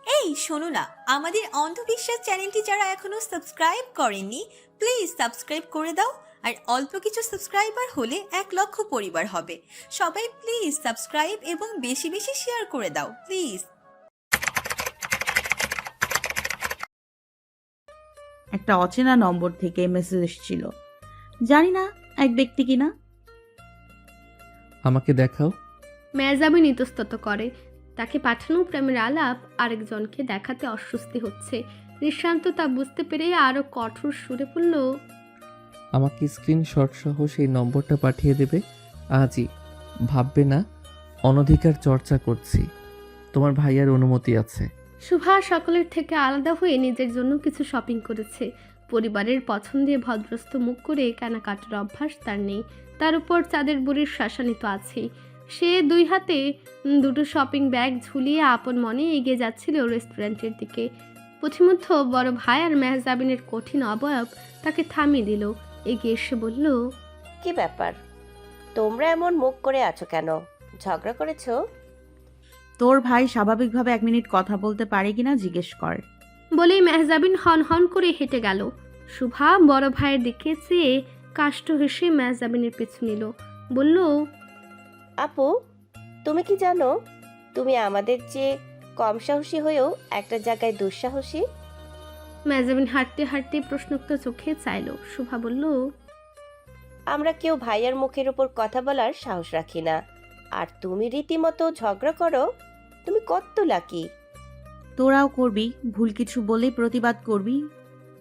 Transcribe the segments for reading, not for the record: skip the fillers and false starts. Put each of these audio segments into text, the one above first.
এই শোনো না, আমাদের অন্ধবিশ্বাস চ্যানেলটি যারা এখনো সাবস্ক্রাইব করেননি, প্লিজ সাবস্ক্রাইব করে দাও। আর অল্প কিছু সাবস্ক্রাইবার হলে 1 লক্ষ পরিবার হবে। সবাই প্লিজ সাবস্ক্রাইব এবং বেশি বেশি শেয়ার করে দাও প্লিজ। একটা অচেনা নম্বর থেকে মেসেজ এসেছিল। জানি না এক ব্যক্তি কিনা। আমাকে দেখাও। মেহজাবিন ইতস্তত করে। তাকে পাঠানো প্রেমের আলাপ আরেকজনকে দেখাতে অস্বস্তি হচ্ছে। নিঃশান্ত তা বুঝতে পেরে আরো কঠোর সুরে বলল, আমাকে স্ক্রিনশট সহ সেই নম্বরটা পাঠিয়ে দেবে আজই। ভাববে না অনধিকার চর্চা করছি। তোমার ভাইয়ার অনুমতি আছে। শুভা সকলের থেকে আলাদা হয়ে নিজের জন্য কিছু শপিং করেছে। পরিবারের পছন্দে ভদ্রস্থ মুখ করে কেনাকাটার অভ্যাস তার নেই। তার উপর চাঁদের বুড়ির শাসানি তো আছেই। সে দুই হাতে দুটো শপিং ব্যাগ ঝুলিয়ে আপন মনে এগিয়ে যাচ্ছিল রেস্টুরেন্টের দিকে। পথিমধ্য বড় ভাই আর মেহজাবিনের কঠিন অবয়ব তাকে থামিয়ে দিল। এগিয়ে এসে বলল, কি ব্যাপার, তোমরা এমন মুখ করে আছো কেন? ঝগড়া করেছো? তোর ভাই স্বাভাবিকভাবে 1 মিনিট কথা বলতে পারে কিনা জিজ্ঞেস কর। বলেই মেহজাবিন হন হন করে হেঁটে গেল। শুভা বড় ভাইয়ের দিকে চেয়ে কাষ্ঠ হেসে মেহজাবিনের পেছু নিল। বলল, আপু, তুমি কি জানো তুমি আমাদের চেয়ে কম সাহসী হয়েও একটা জায়গায় দুঃসাহসী? মেহজাবিন হাঁটতে হাঁটতে প্রশ্নোক্ত চোখে চাইল। শুভা বলল, আমরা কেউ ভাইয়ার মুখের উপর কথা বলার সাহস রাখি না, আর তুমি রীতিমতো ঝগড়া করো। তুমি কত লাকি। তোরাও করবি, ভুল কিছু বলেই প্রতিবাদ করবি।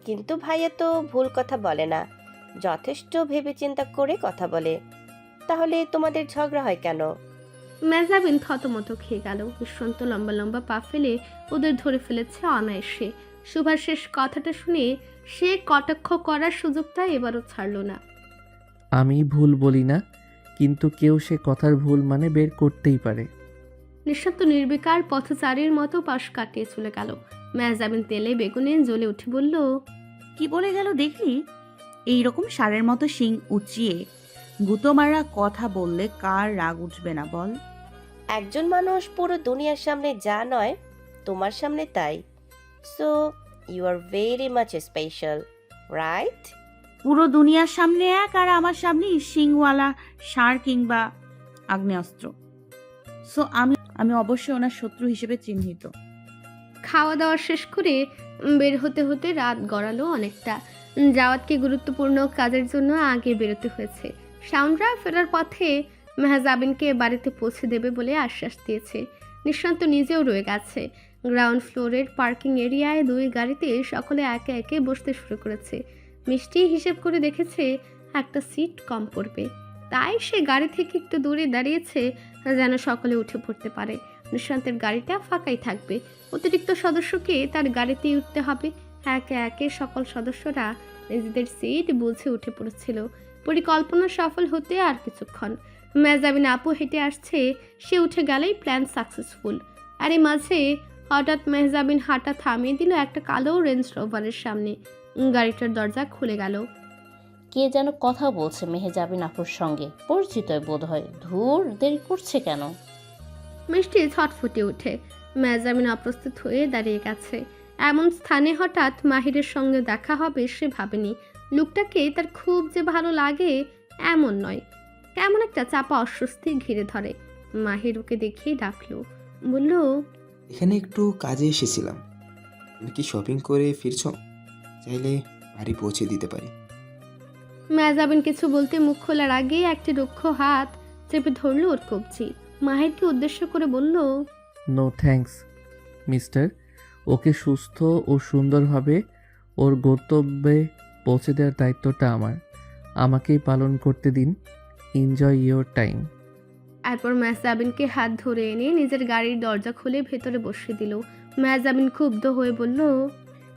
কিন্তু ভাইয়া তো ভুল কথা বলে না, যথেষ্ট ভেবেচিন্তা করে কথা বলে। তাহলে তোমাদের ঝগড়া হয় কেন? মেহজাবিন থতমত খেয়ে গেল। দুষ্যন্ত লম্বা লম্বা পা ফেলে ওদের ধরে ফেলেছে অনায়াসে। শুভার শেষ কথাটা শুনে সে কটাক্ষ করার সুযোগটা এবারও ছাড়ল না। আমি ভুল বলি না, কিন্তু কেউ সে কথার ভুল মানে বের করতেই পারে। নিঃশব্দ নির্বিকার পথচারীর মতো পাশ কাটিয়ে চলে গেল। মেহজাবিন তেলে বেগুনে জ্বলে উঠে বলল, কি বলে গেল দেখলি? এইরকম ষাঁড়ের মতো শিং উঁচিয়ে গুঁতো মারা কথা বললে কার রাগ উঠবে না বল? একজন মানুষ পুরো দুনিয়ার সামনে যা নয়, তোমার সামনে তাই। So you are very much special, right? পুরো দুনিয়ার সামনে এক, আর আমার সামনে শিংওয়ালা ষাঁড় কিংবা আগ্নেয়াস্ত্র। সো আমি আমি অবশ্যই ওনার শত্রু হিসেবে চিহ্নিত। খাওয়া দাওয়া শেষ করে বের হতে হতে রাত গড়ালো অনেকটা। জাওয়াতকে গুরুত্বপূর্ণ কাজের জন্য আগে বেরোতে হয়েছে। শাওনরা ফেরার পথে মেহজাবিনকে বাড়িতে পৌঁছে দেবে বলে আশ্বাস দিয়েছে। নিঃশান্ত নিজেও রয়ে গেছে। গ্রাউন্ড ফ্লোরের পার্কিং এরিয়ায় 2 গাড়িতে সকলে একে একে বসতে শুরু করেছে। মিষ্টি হিসেব করে দেখেছে একটা সিট কম পড়বে, তাই সে গাড়ি থেকে একটু দূরে দাঁড়িয়েছে যেন সকলে উঠে পড়তে পারে। নিঃশান্তের গাড়িটা ফাঁকাই থাকবে। অতিরিক্ত সদস্যকে তার গাড়িতেই উঠতে হবে। একে একে সকল সদস্যরা নিজেদের সিট বুঝে উঠে পড়েছিল। পরিকল্পনা সফল হতে আর কিছুক্ষণ। মেহজাবিন আপু হেঁটে আসছে, সে উঠে গেলেই প্ল্যান সাকসেসফুল। আর এই মাঝে হঠাৎ মেহজাবিন হাঁটা থামিয়ে দিল একটা কালো রেঞ্জ রোভারের সামনে। গাড়িটার দরজা খুলে গেল। কে যেন কথা বলছে মেহজাবিন আপুর সঙ্গে, পরিচিতই বোধ হয়। ধুর, দেরি করছে কেন? মিষ্টি ছটফটে ওঠে। মেহজাবিন অপ্রস্তুত হয়ে দাঁড়িয়ে গেছে। এমন স্থানে হঠাৎ মাহিরের সঙ্গে দেখা হবে সে ভাবেনি। লোকটাকে তার খুব যে ভালো লাগে এমন নয়, কেমন একটা চাপা অস্বস্তি ঘিরে ধরে। মাহির ওকে দেখেই ডাকলো, বলল, এখানে একটু কাজে এসেছিলাম। তুমি কি শপিং করে ফিরছো? চাইলে বাড়ি পৌঁছে দিতে পারি। মেহজাবিন কিছু বলতে মুখ খোলার আগেই একটি রুক্ষ হাত চেপে ধরল ওর কবজি। মাহিরকে উদ্দেশ্য করে বলল, নো থ্যাঙ্কস মিস্টার। ওকে সুস্থ ও সুন্দরভাবে ওর গন্তব্যে পৌঁছে দেওয়ার দায়িত্বটা আমাকেই পালন করতে দিন। Enjoy your time. এরপর মেহজাবিনকে হাত ধরে এনে নিজের গাড়ির দরজা খুলে ভেতরে বসিয়ে দিল। মেহজাবিন ক্ষুব্ধ হয়ে বলল,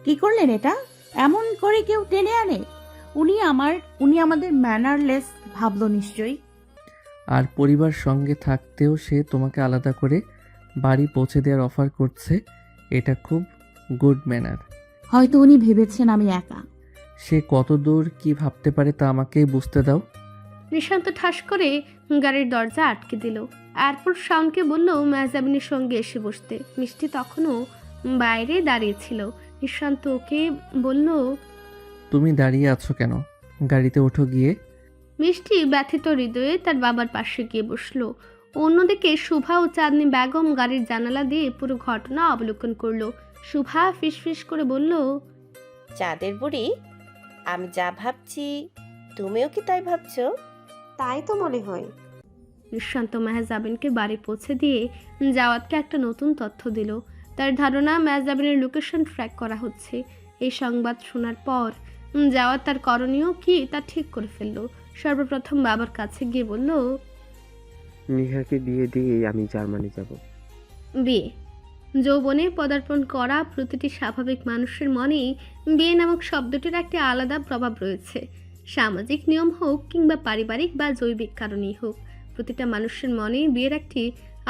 কি করলেন এটা? এমন করে কেউ টেনে আনে? উনি আমাদের ম্যানারলেস ভাবলো নিশ্চয়ই। আর পরিবার সঙ্গে থাকতেও সে তোমাকে আলাদা করে বাড়ি পৌঁছে দেওয়ার অফার করছে। এটা খুব গুড ম্যানার। হয়তো উনি ভেবেছেন আমি একা। সে কত দূর কি ভাবতে পারে তা আমাকেই বুঝতে দাও। নিশান্ত ঠাস করে গাড়ির দরজা আটকে দিল। এরপর শাওনকে বলল মেহজাবিনের সঙ্গে এসে বসতে। মিষ্টি তখনও বাইরে দাঁড়িয়েছিল। নিঃশান্ত ওকে বলল, তুমি দাঁড়িয়ে আছো কেন? গাড়িতে ওঠো গিয়ে। মিষ্টি ব্যথিত হৃদয়ে তার বাবার পাশে গিয়ে বসলো। অন্যদিকে শুভা ও চাঁদনি বেগম গাড়ির জানালা দিয়ে পুরো ঘটনা অবলোকন করলো। শুভা ফিসফিস করে বলল, চাঁদের বুড়ি, আমি যা ভাবছি তুমিও কি তাই ভাবছো? তাই তো মনে হয়। নিঃশান্ত মেহজাবিনকে বাড়ি পৌঁছে দিয়ে জাওয়াতকে একটা নতুন তথ্য দিল। তার ধারণা মেহজাবিনের লোকেশন ট্র্যাক করা হচ্ছে। এই সংবাদ শোনার পর জাওয়াত তার করণীয় কি তা ঠিক করে ফেলল। সর্বপ্রথম বাবার কাছে গিয়ে বলল, নিহাকে বিয়ে দিয়েই আমি জার্মানি যাব। বিয়ে যৌবনে পদার্পণ করা প্রতিটি স্বাভাবিক মানুষের মনেই বিয়ে নামক শব্দটির একটি আলাদা প্রভাব রয়েছে। সামাজিক নিয়ম হোক কিংবা পারিবারিক বা জৈবিক কারণেই হোক, প্রতিটা মানুষের মনেই বিয়ের একটি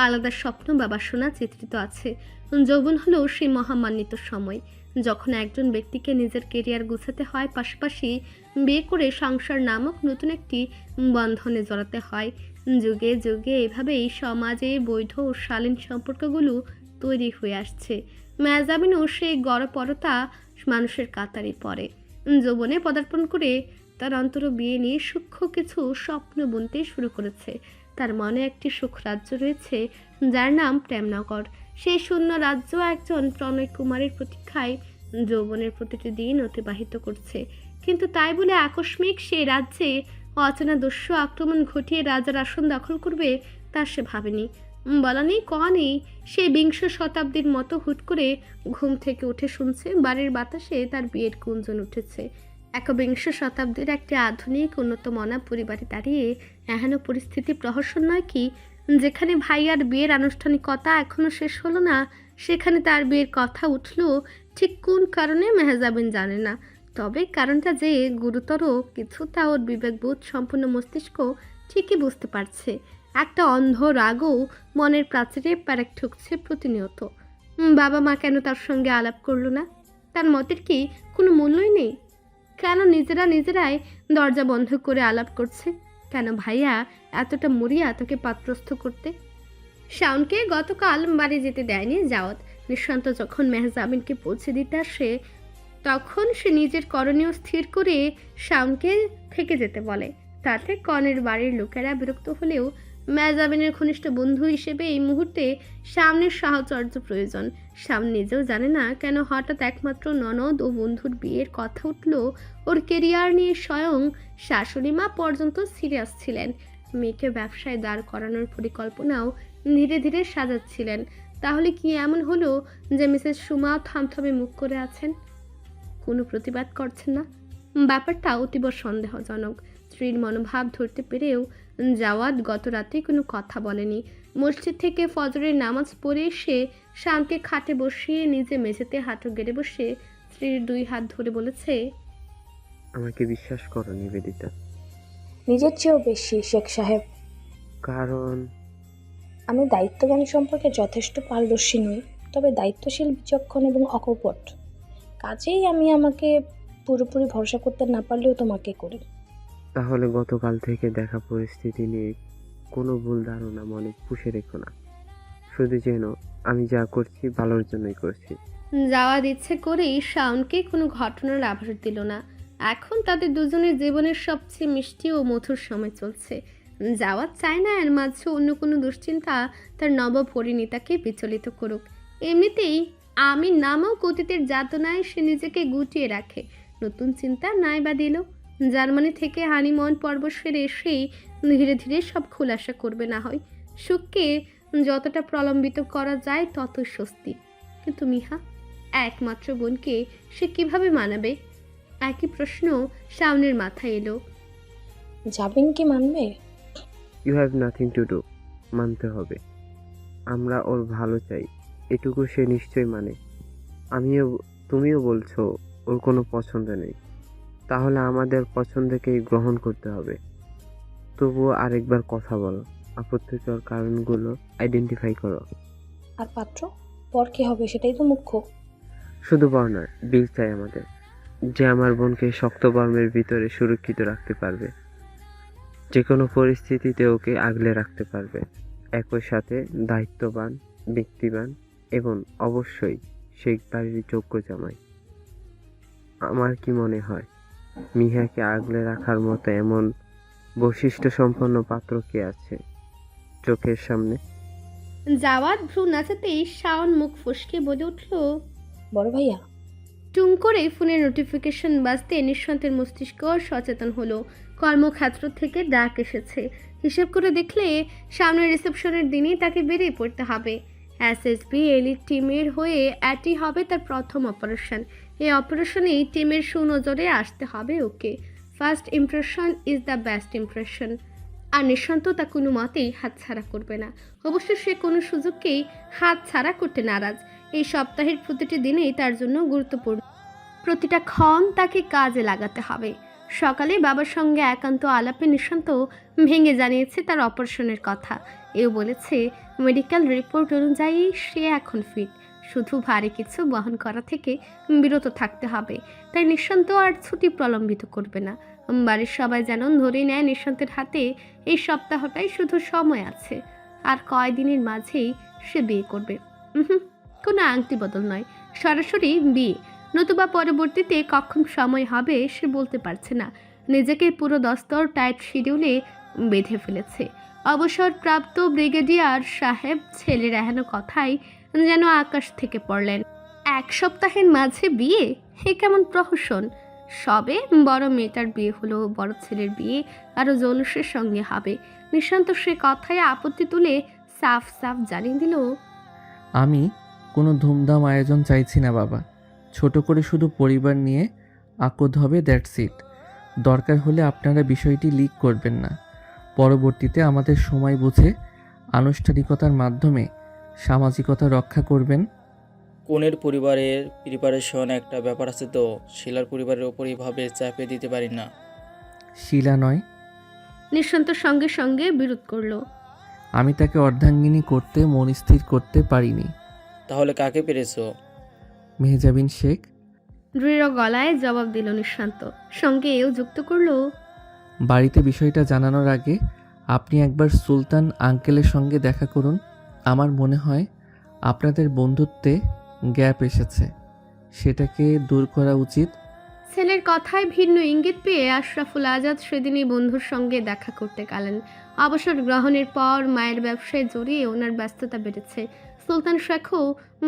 আলাদা স্বপ্ন বা বাসনা চিত্রিত আছে। যৌবন হলো সেই মহামান্বিত সময় যখন একজন ব্যক্তিকে নিজের কেরিয়ার গুছাতে হয়, পাশাপাশি বিয়ে করে সংসার নামক নতুন একটি বন্ধনে জড়াতে হয়। যুগে যুগে এভাবেই সমাজে বৈধ ও শালীন সম্পর্কগুলো তৈরি হয়ে আসছে। মেহজাবিনও সেই গড়পরতা মানুষের কাতারে পড়ে। যৌবনে পদার্পণ করে তার অন্তর বিয়ে নিয়ে সূক্ষ্ম কিছু স্বপ্ন বুনতে শুরু করেছে। তার মনে একটি সুখ রাজ্য রয়েছে যার নাম প্রেমনগর। সেই শূন্য রাজ্য একজন প্রণয় কুমারের প্রতীক্ষায় যৌবনের প্রতিটি দিন অতিবাহিত করছে। কিন্তু তাই বলে আকস্মিক সেই রাজ্যে অচেনা দস্যু আক্রমণ ঘটিয়ে রাজার আসন দখল করবে তা সে ভাবেনি। বলা নেই কওয়া নেই, সেই বিংশ শতাব্দীর মতো হুট করে ঘুম থেকে উঠে শুনছে বাড়ির বাতাসে তার বিয়ের গুঞ্জন উঠেছে। একবিংশ শতাব্দীর একটি আধুনিক উন্নত মনা পরিবারে দাঁড়িয়ে এহেন পরিস্থিতি প্রহসন নয় কি, যেখানে ভাইয়ার বিয়ের আনুষ্ঠানিকতা এখনো শেষ হলো না, সেখানে তার বিয়ের কথা উঠল ঠিক কোন কারণে মেহজাবিন জানে না। তবে কারণটা যে গুরুতর কিছু তা ওর বিবেকবোধ সম্পূর্ণ মস্তিষ্ক ঠিকই বুঝতে পারছে। একটা অন্ধ রাগও মনের প্রাচীরে প্যারেক ঠুকছে প্রতিনিয়ত। বাবা মা কেন তার সঙ্গে আলাপ করলো না? তার মতের কি কোনো মূল্যই নেই? কেন নিজেরাই দরজা বন্ধ করে আলাপ করছে? কেন ভাইয়া এতটা মরিয়া তোকে পাত্রস্থ করতে? শাওনকে গতকাল বাড়ি যেতে দেয়নি জাওয়াত। নিঃশান্ত যখন মেহজাবিনকে পৌঁছে দিতে আসে, তখন সে নিজের করণীয় স্থির করে শাওনকে থেকে যেতে বলে। তাতে কনের বাড়ির লোকেরা বিরক্ত হলেও মেহজাবিনের ঘনিষ্ঠ বন্ধু হিসেবে এই মুহূর্তে সামনের সাহচর্য প্রয়োজন। শাওন নিজেও জানে না কেন হঠাৎ একমাত্র ননদ ও বন্ধুর বিয়ের কথা উঠল। ওর কেরিয়ার নিয়ে স্বয়ং শাশুড়ি মা পর্যন্ত সিরিয়াস ছিলেন। মেয়েকে ব্যবসায় দাঁড় করানোর পরিকল্পনাও ধীরে ধীরে সাজাচ্ছিলেন। তাহলে কি এমন হলো যে মিসেস সুমা থমথমে মুখ করে আছেন, কোনো প্রতিবাদ করছেন না? ব্যাপারটা অতীব সন্দেহজনক। স্ত্রীর মনোভাব ধরতে পেরেও জাওয়াত গত রাতে কোনো কথা বলেনি। মসজিদ থেকে ফজরের নামাজ পড়ে এসে শামকে খাটে বসিয়ে নিজে মেঝেতে হাঁটু গেড়ে বসে স্ত্রীর দুই হাত ধরে বলেছে, আমাকে বিশ্বাস করো নিবেদিতা। নিজের চেয়েও বেশি শেখ সাহেব। কারণ আমি দায়িত্বজ্ঞান সম্পর্কে যথেষ্ট পারদর্শী নই, তবে দায়িত্বশীল, বিচক্ষণ এবং অকপট। কাজেই আমি আমাকে পুরোপুরি ভরসা করতে না পারলেও তোমাকে করি। তাহলে গতকাল থেকে দেখা পরিস্থিতি নিয়ে কোনো ভুল ধারণা মনে পুষে রেখো না। শুধু যেন আমি যা করছি ভালোর জন্যই করছি। যাওয়ার ইচ্ছে করেই শাওনকে কোনো ঘটনার আভাস দিল না। এখন তাদের দুজনের জীবনের সবচেয়ে মিষ্টি ও মধুর সময় চলছে। যাওয়ার চায় না এর মাঝে অন্য কোনো দুশ্চিন্তা তার নবপরিণীতাকে বিচলিত করুক। এমনিতেই আমি নামক অতীতের যাতনায় সে নিজেকে গুটিয়ে রাখে। নতুন চিন্তা নাই বা দিল। জার্মানি থেকে হানিমুন পর্ব সেরে এসেই ধীরে ধীরে সব খোলাসা করবে না হয়। সুখকে যতটা প্রলম্বিত করা যায় ততই স্বস্তি। কিন্তু মিহা, একমাত্র বোনকে সে কিভাবে মানাবে? একই প্রশ্ন শাওনের মাথায় এলো। যাবেন কি মানবে? You have nothing to do. মানতে হবে। আমরা ওর ভালো চাই, এটুকু সে নিশ্চয় মানে। তুমিও বলছো ওর কোনো পছন্দ নেই, তাহলে আমাদের পছন্দকেই গ্রহণ করতে হবে। তবুও আরেকবার কথা বলো, আপত্তিকর কারণগুলো আইডেন্টিফাই করো। আর পাত্র পর কি হবে সেটাই তো মুখ্য। শুধু বর্ণার বিল চাই আমাদের, যে আমার বোনকে শক্ত বর্মের ভিতরে সুরক্ষিত রাখতে পারবে, যে কোনো পরিস্থিতিতে ওকে আগলে রাখতে পারবে, একই সাথে দায়িত্ববান, ব্যক্তিবান এবং অবশ্যই শেখ বাড়ির যোগ্য জামাই। আমার কি মনে হয় মিহাকে আগলে রাখার মতো এমন বৈশিষ্ট্য সম্পন্ন পাত্র কে আছে চোখের সামনে? জাওয়াত ভ্রু নাচাতেই শাওন মুখ ফসকে বলে উঠল, বড় ভাইয়া। টুং করে ফোনের নোটিফিকেশন বাজতে নিঃসন্তের মস্তিষ্ক সচেতন হলো। কর্মক্ষেত্র থেকে ডাক এসেছে। হিসেব করে দেখলে সামনের রিসেপশনের দিনই তাকে বেরিয়ে পড়তে হবে। এসএসবি এলিট টিমের হয়ে এটি হবে তার প্রথম অপারেশন। এই অপারেশনেই টিমের সুনজরে আসতে হবে okay. First impression is the best impression. আর নিঃসন্ত তা কোনো মতেই হাতছাড়া করবে না। অবশ্য সে কোনো সুযোগকেই হাতছাড়া করতে নারাজ। এই সপ্তাহের প্রতিটি দিনেই তার জন্য গুরুত্বপূর্ণ। প্রতিটা ক্ষণ তাকে কাজে লাগাতে হবে। সকালে বাবার সঙ্গে একান্ত আলাপে নিঃসন্ত ভেঙে জানিয়েছে তার অপারেশনের কথা। এও বলেছে মেডিকেল রিপোর্ট অনুযায়ী সে এখন ফিট, শুধু ভারী কিছু বহন করা থেকে বিরত থাকতে হবে। তাই নিঃসন্ত আর ছুটি প্রলম্বিত করবে না। বাড়ির সবাই যেন ধরে নেয় নিঃসন্তের হাতে এই সপ্তাহটাই শুধু সময় আছে। আর কয়দিনের মাঝেই সে বিয়ে করবে। কোনো আংটি বদল নয়, সরাসরি বিয়ে। নতুবা পরবর্তীতে কখন সময় হবে সে বলতে পারছে না। নিজেকে পুরো দস্তর টাইট শিডিউলে বেঁধে ফেলেছে। অবসরপ্রাপ্ত ব্রিগেডিয়ার সাহেব ছেলের এহেন কথাই যেন আকাশ থেকে পড়লেন। এক সপ্তাহের মাঝে বিয়ে, হে কেমন প্রহসন! সবে বড় মেয়েটার বিয়ে হলো, বড় ছেলের বিয়ে আরও জৌলুসের সঙ্গে হবে। নিঃশান্ত সে কথায় আপত্তি তুলে সাফ সাফ জানিয়ে দিল, আমি কোনো ধুমধাম আয়োজন চাইছি না বাবা। ছোট করে শুধু পরিবার নিয়ে আকদ হবে, দ্যাটস ইট। দরকার হলে আপনারা বিষয়টি লিক করবেন না। পরবর্তীতে আমাদের সময় বুঝে আনুষ্ঠানিকতার মাধ্যমে সামাজিকতা রক্ষা করবেন। কনের পরিবারের প্রিপারেশন একটা ব্যাপার আছে তো, শিলার পরিবারের ওপর এইভাবে চাপিয়ে দিতে পারি না। শিলা নয়। নিঃশান্ত সঙ্গে সঙ্গে বিরোধ করলো। আমি তাকে অর্ধাঙ্গিনী করতে মন স্থির করতে পারিনি। তাহলে কাকে পেরেছো? মেহজাবিন শেখ। দৃঢ় গলায় জবাব দিল নিঃশান্ত। সঙ্গে এও যুক্ত করলো, বাড়িতে বিষয়টা জানানোর আগে আপনি একবার সুলতান আঙ্কেলের সঙ্গে দেখা করুন। আমার মনে হয় আপনাদের বন্ধুত্বে গ্যাপ এসেছে, সেটাকে দূর করা উচিত। ছেলের কথায় ভিন্ন ইঙ্গিত পেয়ে আশরাফুল আজাদ সেদিনই বন্ধুর সঙ্গে দেখা করতে গেলেন। অবসর গ্রহণের পর মায়ের ব্যবসায় জড়িয়ে ওনার ব্যস্ততা বেড়েছে। সুলতান শেখও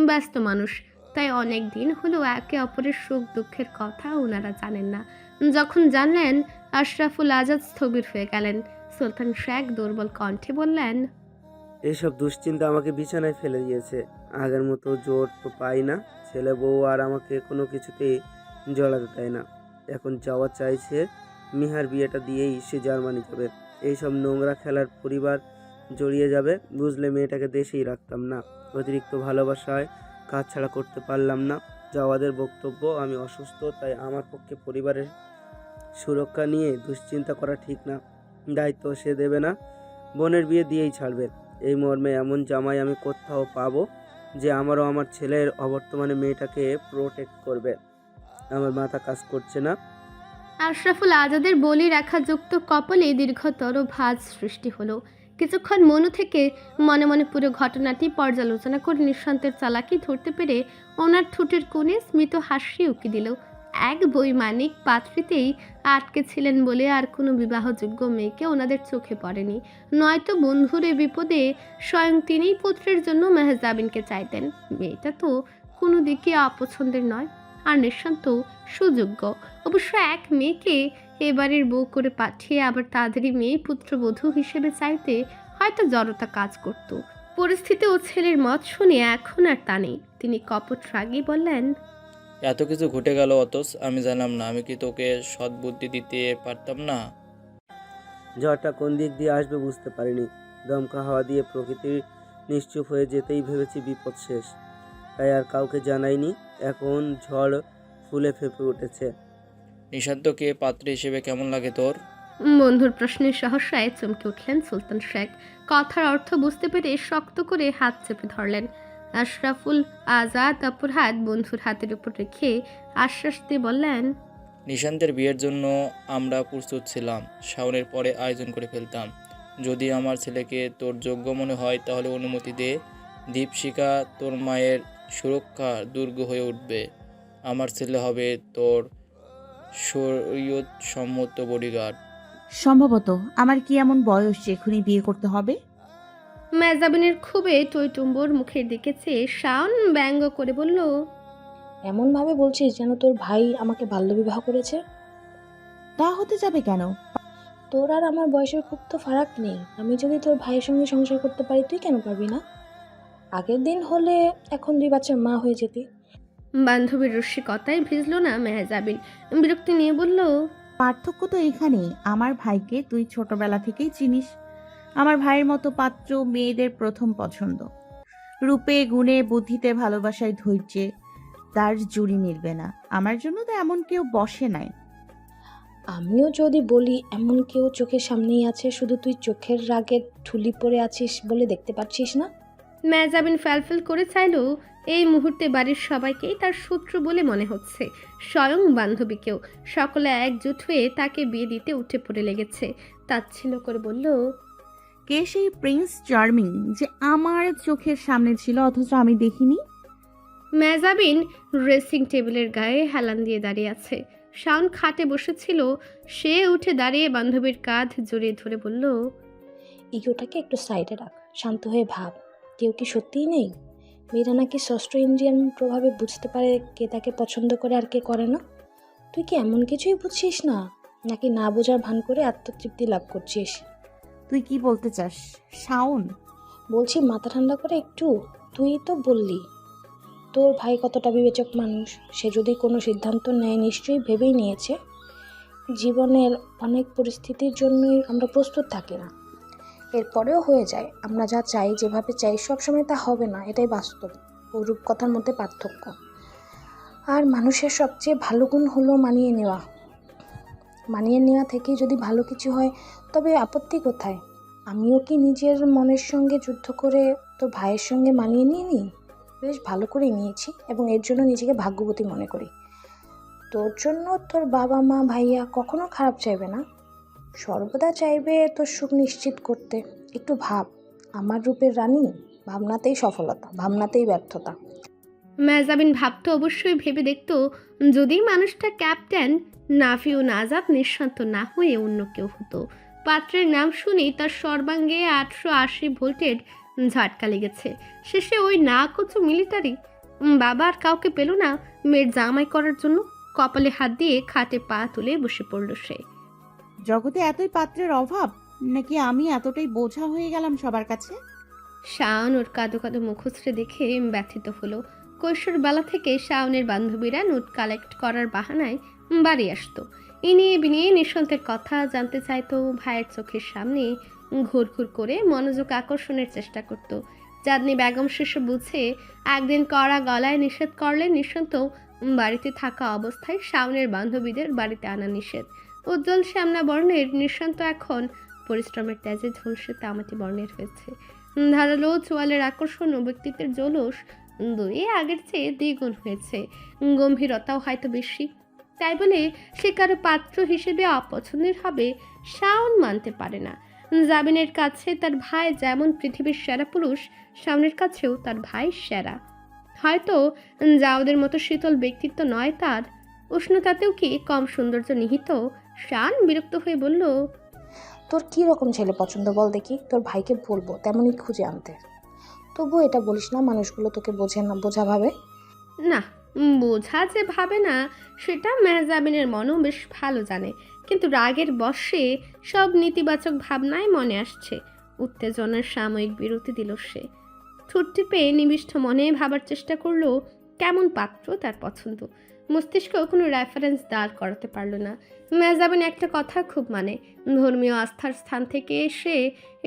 ব্যস্ত মানুষ, তাই অনেক দিন হলো একে অপরের সুখ দুঃখের কথা ওনারা জানেন না। যখন জানলেন, আশরাফুল আজাদ স্থবির হয়ে গেলেন। সুলতান শেখ দুর্বল কণ্ঠে বললেন, এসব দুশ্চিন্তা আমাকে বিছানায় ফেলে দিয়েছে। আগের মতো জোর তো পাই না। ছেলে বউ আর আমাকে কোনো কিছুতেই জড়াতে দেয় না। এখন যাওয়া চাইছে মিহার বিয়েটা দিয়েই সে জার্মানি যাবে। এইসব নোংরা খেলার পরিবার জড়িয়ে যাবে বুঝলে মেয়েটাকে দেশেই রাখতাম না। অতিরিক্ত ভালোবাসায় কাজ ছাড়া করতে পারলাম না। জাওয়াদের বক্তব্য আমি অসুস্থ, তাই আমার পক্ষে পরিবারের সুরক্ষা নিয়ে দুশ্চিন্তা করা ঠিক না। দায়িত্ব সে দেবে না, বোনের বিয়ে দিয়েই ছাড়বে। এই মর্মে এমন জামাই আমি কোথাও পাবো যে আমারও আমার ছেলের অবর্তমানে মেয়েটাকে প্রোটেক্ট করবে। আমার মাথা কাজ করছে না। আশরাফুল আজাদের বলি রেখা যুক্ত কপালে দীর্ঘতর ভাঁজ সৃষ্টি হলো। কিছুক্ষণ মনু থেকে মনে মনে পুরো ঘটনাটি পর্যালোচনা করে নিঃসন্তের চালাকি ধরতে পেরে ওনার ঠোঁটের কোণে স্মিত হাসি উকি দিল। এক বৈমানিক পাত্রীতেই আটকে ছিলেন বলে আর কোনো বিবাহযোগ্য মেয়েকে ওনাদের চোখে পড়েনি। নয়তো বন্ধুর এ বিপদে স্বয়ং তিনিই পুত্রের জন্য মেহজাবিনকে চাইতেন। মেয়েটা তো কোনো দিকে অপছন্দের নয়, আর নিঃসন্ত সুযোগ্য। অবশ্য এক মেয়েকে এবারের বউ করে পাঠিয়ে আবার তাদেরই মেয়ে পুত্রবধূ হিসেবে চাইতে হয়তো জড়তা কাজ করত। পরিস্থিতি ও ছেলের মত শুনে এখন আর তা নেই। তিনি কপট রাগী বললেন, এত কিছু ঘটে গেল অথচ আমি জানলাম না। আমি কি তোকে সদ্বুদ্ধি দিতে পারতাম না? ঝড়টা কোন দিক দিয়ে আসবে বুঝতে পারিনি। দমকা হাওয়া দিয়ে প্রকৃতির নিশ্চুপ হয়ে যেতেই ভেবেছি বিপদ শেষ, তাই আর কাউকে জানাইনি। এখন ঝড় ফুলে ফেঁপে উঠেছে। নিশান্তকে পাত্রী হিসেবে কেমন লাগে তোর? বন্ধুর প্রশ্নের সহসায় চমকে উঠলেন সুলতান শেখ। কথার অর্থ বুঝতে পেরে শক্ত করে হাত চেপে ধরলেন। আশরাফুল আজাদ অপর হাত বন্ধুর হাতের উপর রেখে আশ্বাস দিয়ে বললেন, নিশান্তের বিয়ের জন্য আমরা প্রস্তুত ছিলাম। শাওনের পরে আয়োজন করে ফেলতাম। যদি আমার ছেলেকে তোর যোগ্য মনে হয় তাহলে অনুমতি দে। দীপশিখা তোর মায়ের সুরক্ষা দুর্গ হয়ে উঠবে। আমার ছেলে হবে তোর শরীয়ত সম্মত বডিগার্ড। সম্ভবত। আমার কি এমন বয়স যে এখনই বিয়ে করতে হবে? মেহজাবিনের খুবই টইটুম্বর মুখের দিকে চেয়ে শাওন ব্যঙ্গ করে বলল, এমনভাবে বলছিস যেন তোর ভাই আমাকে বাল্যবিবাহ করেছে। তা হতে যাবে কেন? তোর আর আমার বয়সের খুব তো ফারাক নেই। আমি যদি তোর ভাইয়ের সঙ্গে সংসার করতে পারি, তুই কেন পারবি না? আগের দিন হলে এখন 2 বাচ্চার মা হয়ে যেতি। বান্ধবীর রসিকতায় ভিজল না মেহজাবিন, বিরক্তি নিয়ে বলল, পার্থক্য তো এখানেই। আমার ভাইকে তুই ছোটবেলা থেকেই চিনিস। আমার ভাইয়ের মতো পাত্র মেয়েদের প্রথম পছন্দ। রূপে, গুণে, বুদ্ধিতে, ভালোবাসায়, ধৈর্যে তার জুড়ি মিলবে না। আমার জন্য তো এমন কেউ বসে নাই। আমিও যদি বলি এমন কেউ চোখের সামনেই আছে, শুধু তুই চোখের রাগে ঠুলি পড়ে আছিস বলে দেখতে পাচ্ছিস না। মেহজাবিন ফ্যালফেল করে চাইল এই মুহূর্তে বাড়ির সবাইকেই তার শত্রু বলে মনে হচ্ছে, স্বয়ং বান্ধবীকেও। সকলে একজোট হয়ে তাকে বিয়ে দিতে উঠে পড়ে লেগেছে। তাচ্ছিল্য করে বলল, কে সেই প্রিন্স চার্মিং যে আমার চোখের সামনে ছিল অথচ আমি দেখিনি? মেহজাবিন ড্রেসিং টেবিলের গায়ে হেলান দিয়ে দাঁড়িয়ে আছে। শাওন খাটে বসেছিল, সে উঠে দাঁড়িয়ে বান্ধবীর কাঁধ জড়িয়ে ধরে বলল, ইগোটাকে একটু সাইডে রাখ, শান্ত হয়ে ভাব। কেউ কি সত্যিই নেই? মেয়েরা নাকি ষষ্ঠ ইন্দ্রিয়ান প্রভাবে বুঝতে পারে কে তাকে পছন্দ করে আর কে করে না। তুই কি এমন কিছুই বুঝছিস না, নাকি না বোঝার ভান করে আত্মতৃপ্তি লাভ করছিস? তুই কি বলতে চাস শাওন? বলছি মাথা ঠান্ডা করে একটু। তুই তো বললি তোর ভাই কতটা বিবেচক মানুষ। সে যদি কোনো সিদ্ধান্ত নেয় নিশ্চয়ই ভেবেই নিয়েছে। জীবনের অনেক পরিস্থিতির জন্যই আমরা প্রস্তুত থাকি না, এরপরেও হয়ে যায়। আমরা যা চাই, যেভাবে চাই, সবসময় তা হবে না, এটাই বাস্তব। ও রূপকথার মধ্যে পার্থক্য। আর মানুষের সবচেয়ে ভালো গুণ হলো মানিয়ে নেওয়া। মানিয়ে নেওয়া থেকেই যদি ভালো কিছু হয় তবে আপত্তি কোথায়? আমিও কি নিজের মনের সঙ্গে যুদ্ধ করে তোর ভাইয়ের সঙ্গে মানিয়ে নিয়ে নিই? বেশ ভালো করেই নিয়েছি এবং এর জন্য নিজেকে ভাগ্যবতী মনে করি। তোর জন্য তোর বাবা মা ভাইয়া কখনো খারাপ চাইবে না, সর্বদা চাইবে তোর সুখ নিশ্চিত করতে। একটু ভাব, আমার রূপের রানী, ভাবনাতেই সফলতা, ভাবনাতেই ব্যর্থতা। মেহজাবিন ভাবতো, অবশ্যই ভেবে দেখতো, যদি মানুষটা ক্যাপ্টেন নাফি ও নাজাব নিঃসন্ত না হয়ে অন্য কেউ হতো। পাত্রের নাম শুনেই তার সর্বাঙ্গে 880 ভোল্টের ঝাটকা লেগেছে। শেষে ওই না কচু মিলিটারি বাবা আর কাউকে পেল না মেয়ের জামাই করার জন্য। কপালে হাত দিয়ে খাটে পা তুলে বসে পড়ল সে। জগতে এতই পাত্রের অভাব, নাকি আমি এতটাই বোঝা হয়ে গেলাম সবার কাছে? শাওন ওর কাঁদো কাঁদো মুখশ্রী দেখে ব্যথিত হলো। কৈশোর বেলা থেকে শাওনের বান্ধবীরা নোট কালেক্ট করার বাহানায় বাড়ি আসতো। ইনিয়ে বিনিয়ে নিঃসন্তের কথা জানতে চাইতো, ভাইয়ের চোখের সামনে ঘুর ঘুর করে মনোযোগ আকর্ষণের চেষ্টা করত। চাঁদনি বেগম শেষে বুঝে একদিন কড়া গলায় নিষেধ করলে নিঃসন্ত বাড়িতে থাকা অবস্থায় শাওনের বান্ধবীদের বাড়িতে আনা নিষেধ। উজ্জ্বল শ্যামলা বর্ণের নিঃসন্ত এখন পরিশ্রমের তেজে ঝলসে তামাটি বর্ণের হয়েছে। ধারালো চোয়ালের আকর্ষণ ও ব্যক্তিত্বের জলস দুই আগের চেয়ে দ্বিগুণ হয়েছে, গম্ভীরতাও হয়তো বেশি। তাই বলে সে কারো পাত্র হিসেবে অপছন্দের হবে শাওন মানতে পারে না। জাবিনের কাছে তার ভাই যেমন পৃথিবীর সেরা পুরুষ, শাওনের কাছেও তার ভাই সেরা। হয়তো জাওদের মতো শীতল ব্যক্তিত্ব নয় তার, উষ্ণতাতেও কি কম সৌন্দর্য নিহিত? শান বিরক্ত হয়ে বলল, তোর কি রকম ছেলে পছন্দ বল দেখি, তোর ভাইকে বলবো তেমনই খুঁজে আনতে। তবুও এটা বলিস না মানুষগুলো তোকে বোঝে না, বোঝা ভাবে। না, বোঝা যে ভাবে না সেটা মেহজাবিনের মনও বেশ ভালো জানে, কিন্তু রাগের বশে সব নেতিবাচক ভাবনাই মনে আসছে। উত্তেজনার সাময়িক বিরতি দিল সে। ঠোঁট টিপে নিবিষ্ট মনে ভাবার চেষ্টা করলো কেমন পাত্র তার পছন্দ। মস্তিষ্কেও কোনো রেফারেন্স দাঁড় করাতে পারল না। মেহজাবিন একটা কথা খুব মানে, ধর্মীয় আস্থার স্থান থেকে এসে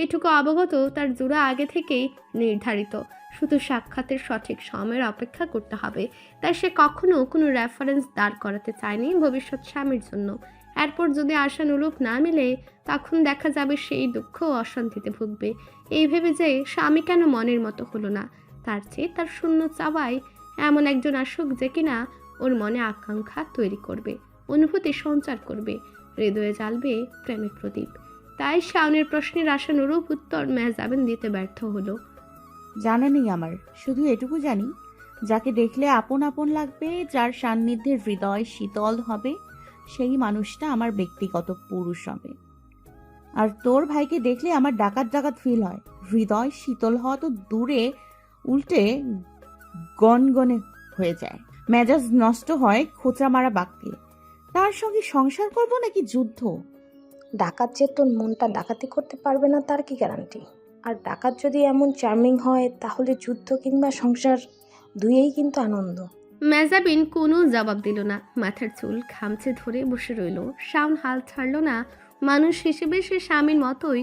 এটুকু অবগত তার জোড়া আগে থেকেই নির্ধারিত, শুধু সাক্ষাতের সঠিক সময়ের অপেক্ষা করতে হবে। তাই সে কখনো কোনো রেফারেন্স দাঁড় করাতে চায়নি ভবিষ্যৎ স্বামীর জন্য। এরপর যদি আশানুরূপ না মিলে তখন দেখা যাবে সেই দুঃখ ও অশান্তিতে ভুগবে। এই ভেবে যে স্বামী কেন মনের মতো হলো না, তার চেয়ে তার শূন্য চাওয়ায় এমন একজন আসুক যে কিনা ওর মনে আকাঙ্ক্ষা তৈরি করবে, অনুভূতি সঞ্চার করবে, হৃদয়ে জ্বালবে প্রেমের প্রদীপ। তাই শাওনের প্রশ্নের আশানুরূপ উত্তর মেহজাবিন দিতে ব্যর্থ হলো। জানা নেই আমার, শুধু এটুকু জানি যাকে দেখলে আপন আপন লাগবে, যার সান্নিধ্যে হৃদয় শীতল হবে, সেই মানুষটা আমার ব্যক্তিগত পুরুষ হবে। আর তোর ভাইকে দেখলে আমার ডাকাত ডাকাত ফিল হয়। হৃদয় শীতল হওয়া তো দূরে, উল্টে গনগনে হয়ে যায়, মেজাজ নষ্ট হয় খোঁচা মারা বাক্যে। তার সঙ্গে সংসার করব নাকি যুদ্ধ? ডাকাত যে তোর মনটা ডাকাতি করতে পারবে না তার কি গ্যারান্টি? আর ডাকাত যদি এমন চার্মিং হয় তাহলে যুদ্ধ কিংবা সংসার দুইয়েই কিন্তু আনন্দ। মেজাবিন কোনো জবাব দিল না, মাথার চুল খামচে ধরে বসে রইল। শাওন হাল ছাড়ল না। মানুষ হিসেবে সে স্বামীর মতোই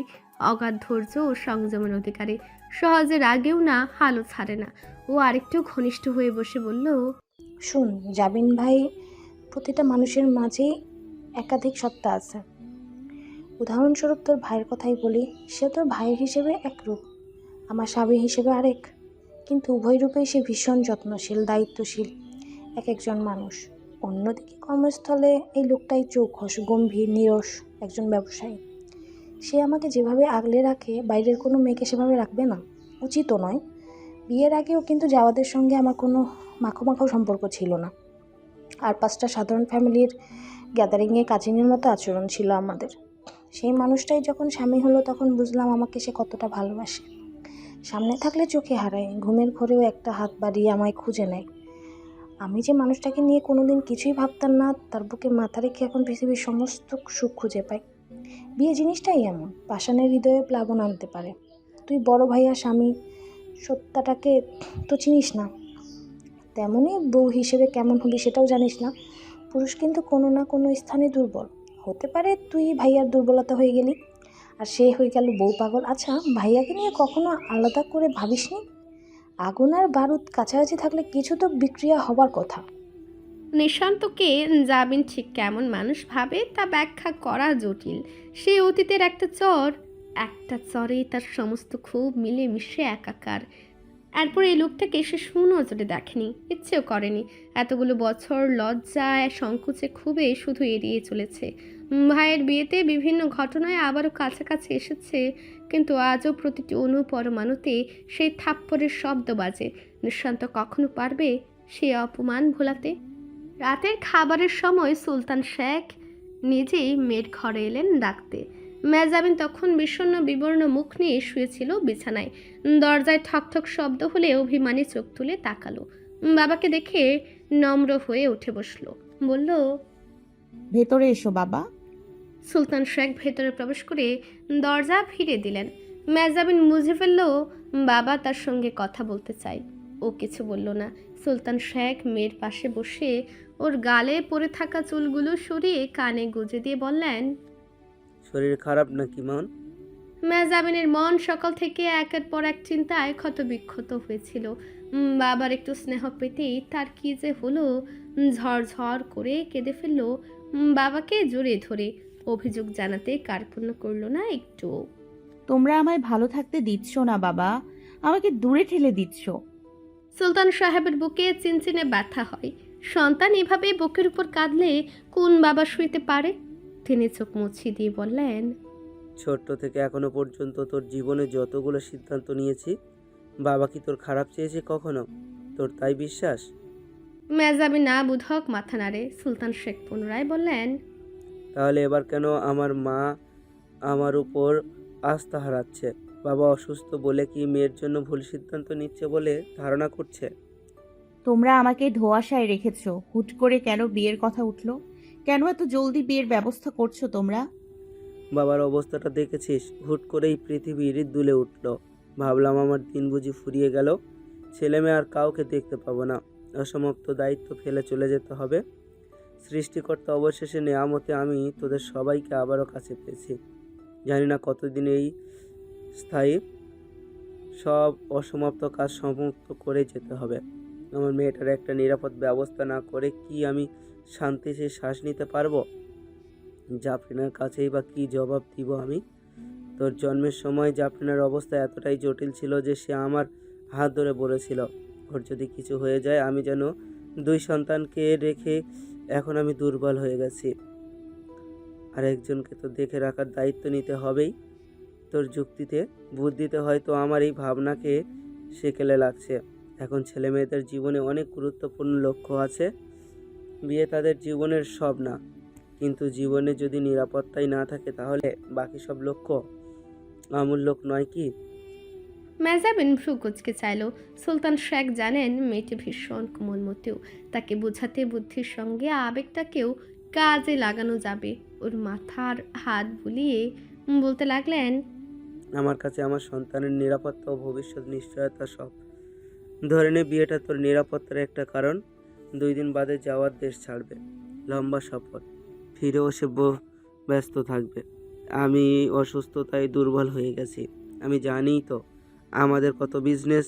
অগাধ ধৈর্য ও সংযমের অধিকারী। সহজে রাগেও না, হালও ছাড়ে না। ও আরেকটু ঘনিষ্ঠ হয়ে বসে বলল, শুন জাবিন ভাই, প্রতিটা মানুষের মাঝেই একাধিক সত্তা আছে। উদাহরণস্বরূপ তোর ভাইয়ের কথাই বলি, সে তোর ভাইয়ের হিসেবে এক রূপ, আমার স্বামী হিসেবে আরেক, কিন্তু উভয় রূপেই সে ভীষণ যত্নশীল, দায়িত্বশীল এক একজন মানুষ। অন্যদিকে কর্মস্থলে এই লোকটাই চৌখস, গম্ভীর, নিরস একজন ব্যবসায়ী। সে আমাকে যেভাবে আগলে রাখে বাইরের কোনো মেয়েকে সেভাবে রাখবে না, উচিতও নয়। বিয়ের আগেও কিন্তু জাওয়াদের সঙ্গে আমার কোনো মাখো সম্পর্ক ছিল না। আর 5টা সাধারণ ফ্যামিলির গ্যাদারিংয়ে কাজিনের মতো আচরণ ছিল আমাদের। সেই মানুষটাই যখন স্বামী হলো তখন বুঝলাম আমাকে সে কতটা ভালোবাসে। সামনে থাকলে চোখে হারায়, ঘুমের ঘরেও একটা হাত বাড়িয়ে আমায় খুঁজে নেয়। আমি যে মানুষটাকে নিয়ে কোনোদিন কিছুই ভাবতাম না, তার বুকে মাথা রেখে এখন পৃথিবীর সমস্ত সুখ খুঁজে পাই। বিয়ে জিনিসটাই এমন, পাষাণের হৃদয়ে প্লাবন আনতে পারে। তুই বড় ভাইয়া স্বামী সত্তাটাকে তো চিনিস না, তেমনই বউ হিসেবে কেমন হবি সেটাও জানিস না। পুরুষ কিন্তু কোনো না কোনো স্থানে দুর্বল হতে পারে। তুই ভাইয়ার দুর্বলতা হয়ে গেলি, আর সে হয়ে গেল বউ পাগল। আচ্ছা, ভাইয়াকে নিয়ে কখনো আলাদা করে ভাবিসনি? আগুন আর বারুদ কাছাকাছি থাকলে কিছু তো বিক্রিয়া হবার কথা। নিশান্তকে জাবিন ঠিক কেমন মানুষ ভাবে তা ব্যাখ্যা করা জটিল। সে অতীতের একটা চরেই তার সমস্ত ক্ষোভ মিলে মিশে একাকার। এরপর এই লোকটাকে সে সুনজরে দেখেনি, ইচ্ছেও করেনি। এতগুলো বছর লজ্জায় সংকোচে খুবই শুধু এড়িয়ে চলেছে। ভাইয়ের বিয়েতে বিভিন্ন ঘটনায় আবারও কাছাকাছি এসেছে, কিন্তু আজও প্রতিটি অনুপরমাণুতে সেই থাপ্পড়ের শব্দ বাজে। নিঃশান্ত কখনো পারবে সে অপমান ভোলাতে? রাতের খাবারের সময় সুলতান শেখ নিজেই মেয়ের ঘরে এলেন ডাকতে। মেজাবিন তখন বিষণ্ণ বিবর্ণ মুখ নিয়ে শুয়েছিল বিছানায়। দরজায় ঠকঠক শব্দ হলে অভিমানী চোখ তুলে তাকালো। বাবাকে দেখে নম্র হয়ে উঠে বসলো, বলল, ভেতরে এসো বাবা। সুলতান শেখ ভেতরে প্রবেশ করে দরজা ফিরে দিলেন। মেজাবিন বুঝে ফেলল বাবা তার সঙ্গে কথা বলতে চায়। ও কিছু বলল না। সুলতান শেখ মেয়ের পাশে বসে ওর গালে পড়ে থাকা চুলগুলো সরিয়ে কানে গুজে দিয়ে বললেন, শরীর খারাপ নাকি মন? মেজাবিনের মন সকাল থেকে একের পর এক চিন্তায় ক্ষতবিক্ষত হয়েছিল। বাবার একটু স্নেহ পেতেই তার কি যে হলো, ঝরঝর করে কেঁদে ফেলল। বাবাকে জড়িয়ে ধরে অভিযোগ জানাতে কার্পণ্য করল না একটু। তোমরা আমায় ভালো থাকতে দিচ্ছ না বাবা, আমাকে দূরে ঠেলে দিচ্ছ। সুলতান সাহেবের বুকে চিনচিনে ব্যথা হয়। সন্তান এভাবে বুকের উপর কাঁদলে কোন বাবা শুইতে পারে? তিনি চোখ মুছিয়ে দিয়ে বললেন, ছোট্ট থেকে এখনো পর্যন্ত তোর জীবনে যতগুলো সিদ্ধান্ত নিয়েছি, বাবা কি তোর খারাপ চেয়েছে কখনো? তোর তাই বিশ্বাস? মেজাবি না বুধক মাথা নাড়ে। সুলতান শেখ পুনরায় বললেন, তাহলে এবার কেন আমার মা আমার উপর আস্থা হারাচ্ছে? বাবা অসুস্থ বলে কি মেয়ের জন্য ভুল সিদ্ধান্ত নিচ্ছে বলে ধারণা করছে? তোমরা আমাকে ধোঁয়াশায় রেখেছ, হুট করে কেন বিয়ের কথা উঠলো? কেন এত জলদি বিয়ের ব্যবস্থা করছো তোমরা? বাবার অবস্থাটা দেখেছিস, হুট করেই পৃথিবীর দুলে উঠল। ভাবলাম আমার দিন বুঝি ফুরিয়ে গেল, ছেলে মেয়ে আর কাউকে দেখতে পাবো না, অসমাপ্ত দায়িত্ব ফেলে চলে যেতে হবে। সৃষ্টিকর্তা অবশেষে নেয়ামতে আমি তোদের সবাইকে আবারও কাছে পেয়েছি। জানি না কতদিন এই স্থায়ী সব অসমাপ্ত কাজ সমাপ্ত করে যেতে হবে। আমার মেয়েটার একটা নিরাপদ ব্যবস্থা না করে কি আমি শান্তিতে শ্বাস নিতে পারবো? জাফরিনার কাছেই বা কী জবাব দিব আমি? তোর জন্মের সময় জাফরিনার অবস্থা এতটাই জটিল ছিল যে সে আমার হাত ধরে বলেছিল, ওর যদি কিছু হয়ে যায় আমি যেন 2 সন্তানকে রেখে এখন আমি দুর্বল হয়ে গেছি। আর একজনকে তো দেখে রাখার দায়িত্ব নিতে হবেই। তোর যুক্তিতে বুদ্ধিতে হয়তো আমার এই ভাবনাকে সেকেলে লাগছে, এখন ছেলে মেয়েদের জীবনে অনেক গুরুত্বপূর্ণ লক্ষ্য আছে। বিয়ে তাদের জীবনের সব না, কিন্তু জীবনে যদি নিরাপত্তাই না থাকে তাহলে বাকি সব লক্ষ্য অমূল্যক নয় কি? মেহজাবিন ভ্রু কুচকে চাইল। সুলতান শেখ জানেন মেয়েটি ভীষণ কোমলমতিও, তাকে বোঝাতে বুদ্ধির সঙ্গে আবেগটাকেও কাজে লাগানো যাবে। ওর মাথার হাত বুলিয়ে বলতে লাগলেন, আমার কাছে আমার সন্তানের নিরাপত্তা ও ভবিষ্যৎ নিশ্চয়তা সব। ধরে নে বিয়েটা তোর নিরাপত্তার একটা কারণ। 2 দিন বাদে যাওয়ার দেশ ছাড়বে, লম্বা সফর, ফিরেও সে ব্যস্ত থাকবে। আমি অসুস্থতায় দুর্বল হয়ে গেছি। আমি জানি তো আমাদের কত বিজনেস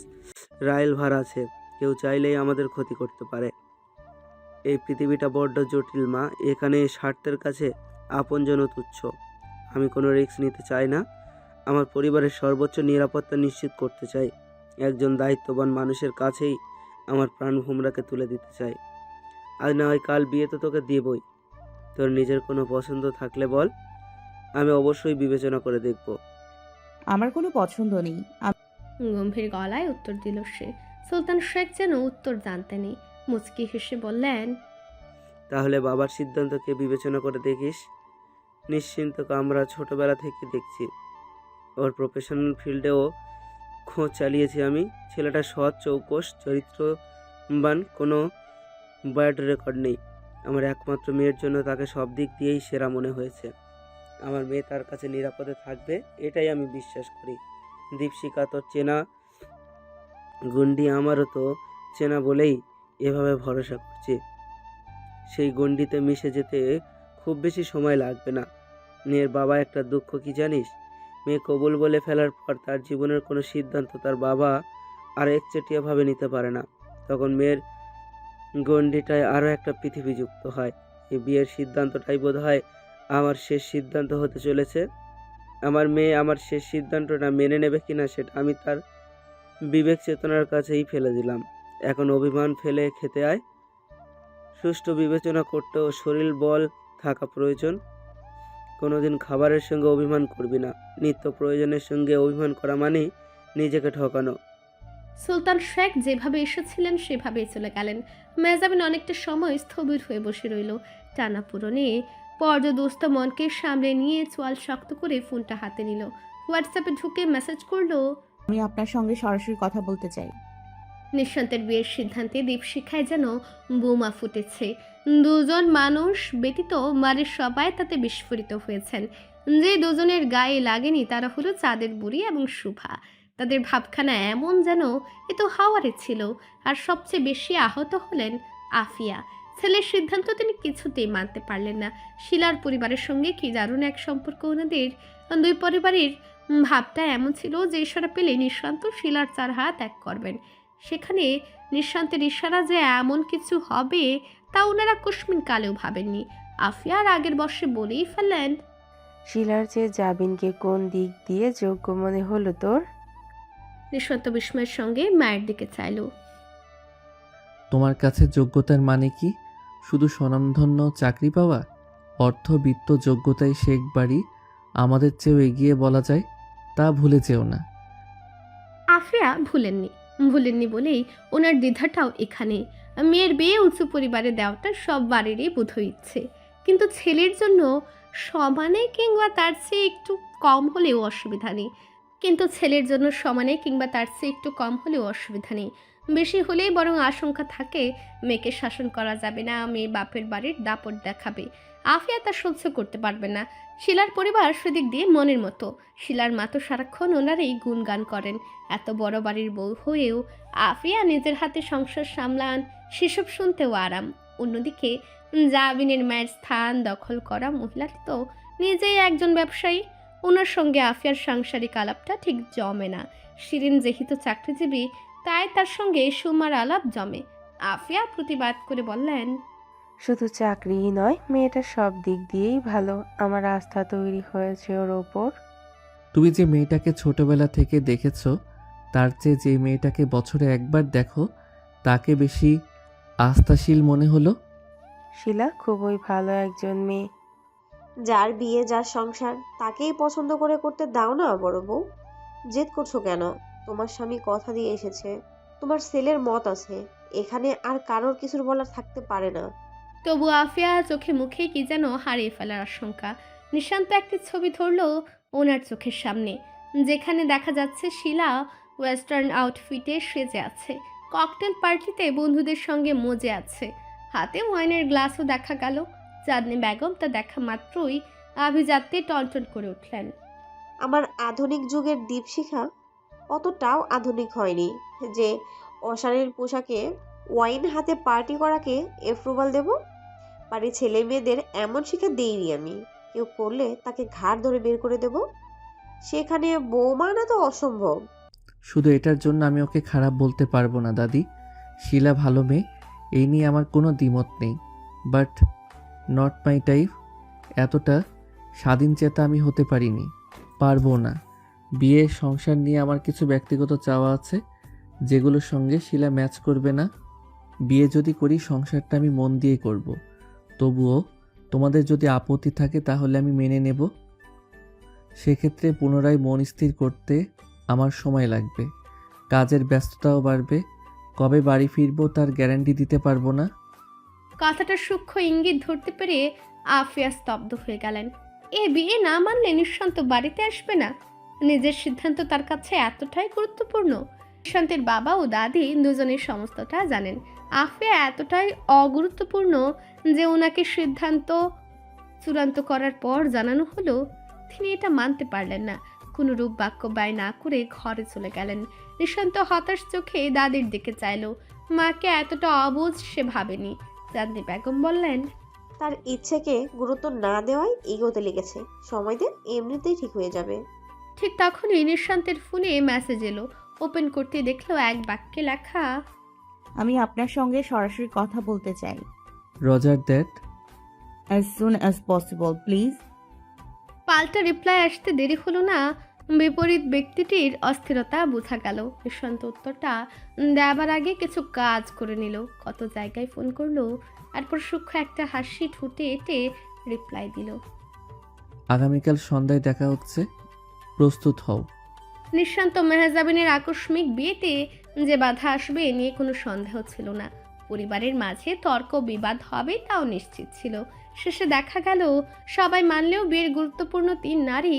রাইভার আছে, কেউ চাইলেই আমাদের ক্ষতি করতে পারে। এই পৃথিবীটা বড্ড জটিল মা, এখানে স্বার্থের কাছে আপনজনও তুচ্ছ। আমি কোনো রিস্ক নিতে চাই না, আমার পরিবারের সর্বোচ্চ নিরাপত্তা নিশ্চিত করতে চাই। একজন দায়িত্ববান মানুষের কাছেই আমার প্রাণভোমরাকে তুলে দিতে চাই। আজ না হয় কাল বিয়ে তো তোকে দেবই। তোর নিজের কোনো পছন্দ থাকলে বল, আমি অবশ্যই বিবেচনা করে দেখব। আমার কোনো পছন্দ নেই। গম্ভীর গলায় উত্তর দিল সে। সুলতান শেখ যেন উত্তর জানতে নেই, মুচকি হেসে বললেন, তাহলে বাবার সিদ্ধান্তকে বিবেচনা করে দেখিস। নিশ্চিন্তকে আমরা ছোটবেলা থেকে দেখছি, ওর প্রফেশনাল ফিল্ডেও খোঁজ চালিয়েছি আমি। ছেলেটা সৎ, চৌকস, চরিত্রবান, কোনো ব্যাড রেকর্ড নেই। আমার একমাত্র মেয়ের জন্য তাকে সব দিক দিয়েই সেরা মনে হয়েছে। আমার মেয়ে তার কাছে নিরাপদে থাকবে, এটাই আমি বিশ্বাস করি। দীপশিকা তোর চেনা গণ্ডি, আমারও তো চেনা বলেই এভাবে ভরসা করছি। সেই গণ্ডিতে মিশে যেতে খুব বেশি সময় লাগবে না। মেয়ের বাবা একটা দুঃখ কি জানিস? মেয়ে কবুল বলে ফেলার পর তার জীবনের কোনো সিদ্ধান্ত তার বাবা আর একচেটিয়াভাবে নিতে পারে না। তখন মেয়ের গণ্ডিটায় আরও একটা পৃথিবী যুক্ত হয়। এই বিয়ের সিদ্ধান্তটাই বোধহয় আমার শেষ সিদ্ধান্ত হতে চলেছে। আমার মেয়ে আমার শেষ সিদ্ধান্তটা মেনে নেবে কিনা সেটা আমি তার বিবেক চেতনার কাছেই ফেলে দিলাম। এখন অভিমান ফেলে খেতে আয়। সুষ্ঠু বিবেচনা করতেও শরীর বল থাকা প্রয়োজন। কোনোদিন খাবারের সঙ্গে অভিমান করবি না। নিত্য প্রয়োজনের সঙ্গে অভিমান করা মানেই নিজেকে ঠকানো। সুলতান শেখ যেভাবে এসেছিলেন সেভাবেই চলে গেলেন। মেহজাবিন অনেকটা সময় স্থবির হয়ে বসে রইল। টানা পূরণে পর্যদস্ত মনকে সামলে নিয়ে চোয়াল শক্ত করে ফোনটা হাতে নিল। হোয়াটসঅ্যাপে ঢুকে মেসেজ করলো, আমি আপনার সঙ্গে সরাসরি কথা বলতে চাই। নিঃসন্তের বিয়ের সিদ্ধান্তে দীপশিখায় যেন বোমা ফুটেছে। দুজন মানুষ ব্যতীত বাড়ির সবাই তাতে বিস্ফোরিত হয়েছেন। যে দুজনের গায়ে লাগেনি তারা হলো চাঁদের বুড়ি এবং শুভা। তাদের ভাবখানা এমন যেন এ তো হাওয়ারে ছিল। আর সবচেয়ে বেশি আহত হলেন আফিয়া। ছেলের সিদ্ধান্ত তিনি কিছুতেই মানতে পারলেন না। শিলার পরিবারের সঙ্গে কি দারুণ এক সম্পর্ক ওনাদের। 2 পরিবারের ভাবটা এমন ছিল যে ইশারা পেলে নিঃশান্ত শিলার 4 হাত এক করবেন। সেখানে নিঃশান্তের ইশারা যে এমন কিছু হবে তা ওনারা কুসমিন কালেও ভাবেননি। আফিয়ার আগের বর্ষে বলেই ফেললেন, শিলার চেয়ে জাবিনকে কোন দিক দিয়ে যোগ্য মনে হলো তোর? নিঃশান্ত বিস্ময়ের সঙ্গে মায়ের দিকে চাইল। তোমার কাছে যোগ্যতার মানে কি? শুধু স্বনামধন্য চাকরি পাওয়া? অর্থবিত্ত যোগ্যতায় শেখ বাড়ি আমাদের চেয়েও এগিয়ে বলা যায়, তা ভুলে যেও না। আফিয়া ভুলেননি বলেই ওনার দ্বিধাটাও এখানে। মেয়ের বিয়ে উঁচু পরিবারে দেওয়াটা সব বাড়িরই বোধহয় ইচ্ছে, কিন্তু ছেলের জন্য সমানে কিংবা তার চেয়ে একটু কম হলেও অসুবিধা নেই। বেশি হলেই বরং আশঙ্কা থাকে মেয়েকে শাসন করা যাবে না, মেয়ে বাপের বাড়ির দাপট দেখাবে। আফিয়া তা সহ্য করতে পারবে না। শিলার পরিবার সেদিক দিয়ে মনের মতো। শিলার মা তো সারাক্ষণ ওনারই গুণগান করেন। এত বড় বাড়ির বউ হয়েও আফিয়া নিজের হাতে সংসার সামলান, সেসব শুনতেও আরাম। অন্যদিকে জাবিনের মায়ের স্থান দখল করা মহিলাটি তো নিজেই একজন ব্যবসায়ী। ওনার সঙ্গে আফিয়ার সাংসারিক আলাপটা ঠিক জমে না। শিরিন যেহেতু চাকরিজীবী, তাই তার সঙ্গে সুমার আলাপ জমে। আফিয়া প্রতিবাদ করে বললেন, শুধু চাকরিই নয়, মেয়েটা সব দিক দিয়েই ভালো। আমার আস্থা তৈরি হয়েছে ওর ওপর। তুমি যে মেয়েটাকে ছোটবেলা থেকে দেখেছো, তার চেয়ে যে মেয়েটাকে বছরে একবার দেখো তাকে বেশি আস্থাশীল মনে হলো। শিলা খুবই ভালো একজন মেয়ে। যার বিয়ে, যার সংসার, তাকেই পছন্দ করে করতে দাও না বড় বউ। জেদ করছো কেন? তোমার স্বামী কথা দিয়ে এসেছে, তোমার ছেলের মত আছে, এখানে আর কারোর কিছুর বলার থাকতে পারে না। তবু আফিয়া চোখে মুখে কি যেন হারিয়ে ফেলার আশঙ্কা। নিশান্ত একটি ছবি ধরলো ওনার চোখের সামনে, যেখানে দেখা যাচ্ছে শিলা ওয়েস্টার্ন আউটফিটে সেজে আছে, ককটেল পার্টিতে বন্ধুদের সঙ্গে মজে আছে, হাতে ওয়াইনের গ্লাসও দেখা গেল। চাঁদনি বেগম তা দেখা মাত্রই আভিজাত্যে টনটন করে উঠলেন। আমার আধুনিক যুগের দীপশিখা অতটাও আধুনিক হয়নি যে অশালীন পোশাকে ওয়াইন হাতে পার্টি করাকে এপ্রুভাল দেব। বাড়ির ছেলে মেয়েদের এমন শিক্ষা দেইনি আমি। কেউ করলে তাকে ঘাড় ধরে বের করে দেব। সেখানে বৌমা না তো অসম্ভব। শুধু এটার জন্য আমি ওকে খারাপ বলতে পারবো না দাদি। শিলা ভালো মেয়ে, এই নিয়ে আমার কোনো দ্বিমত নেই, বাট নট মাই টাইপ। এতটা স্বাধীন চেতা আমি হতে পারিনি, পারবো না। বিয়ে সংসার নিয়ে আমার কিছু ব্যক্তিগত চাওয়া আছে, যেগুলোর সঙ্গে শিলা ম্যাচ করবে না। বিয়ে যদি করি সংসারটা আমি মন দিয়ে করব। তবুও তোমাদের যদি আপত্তি থাকে তাহলে আমি মেনে নেব। সেক্ষেত্রে পুনরায় মন স্থির করতে আমার সময় লাগবে, কাজের ব্যস্ততাও বাড়বে। কবে বাড়ি ফিরবো তার গ্যারান্টি দিতে পারবো না। কথাটা সূক্ষ্ম ইঙ্গিত ধরতে পেরে আফিয়া স্তব্ধ হয়ে গেলেন। এ বিয়ে না মানলে নিঃশান্ত বাড়িতে আসবে না। নিজের সিদ্ধান্ত তার কাছে এতটাই গুরুত্বপূর্ণ। নিঃশান্তের বাবা ও দাদি দুজনের সমস্তটা জানেন। আফিয়া এতটাই অগুরুত্বপূর্ণ যে ওনাকে সিদ্ধান্ত চূড়ান্ত করার পর জানানো হলো, তিনি এটা মানতে পারলেন না। কোনো রূপ বাক্য ব্যয় না করে ঘরে চলে গেলেন। নিঃশান্ত হতাশ চোখে দাদির দিকে চাইল। মাকে এতটা অবুঝ সে ভাবেনি। চাঁদনি বেগম বললেন, তার ইচ্ছেকে গুরুত্ব না দেওয়াই এগোতে লেগেছে। সময় দিন, এমনিতেই ঠিক হয়ে যাবে। ঠিক তখনই নিঃশান্তের ফোনে মেসেজ এলো। ওপেন করতে দেখলো এক বাক্যে লেখা, আমি আপনার সঙ্গে সরাসরি কথা বলতে চাই। Roger that. As soon as possible please. পাল্টা রিপ্লাই আসতে দেরি হলো না। বিপরীত ব্যক্তিটির অস্থিরতা বোঝা গেল। নিঃশান্ত উত্তরটা দেবার আগে কিছু কাজ করে নিল। কত জায়গায় ফোন করলো, এরপর সূক্ষ্ম একটা হাসি ঠুটে এঁটে রিপ্লাই দিল, আগামীকাল সন্ধ্যায় দেখা হচ্ছে, প্রস্তুত হও। নিঃশান্ত মেহজাবিনের আকস্মিক বিয়েতে যে বাধা আসবে এ নিয়ে কোনো সন্দেহ ছিল না। পরিবারের মাঝে তর্ক বিবাদ হবে তাও নিশ্চিত ছিল। শেষে দেখা গেল সবাই মানলেও বিয়ের গুরুত্বপূর্ণ 3 নারী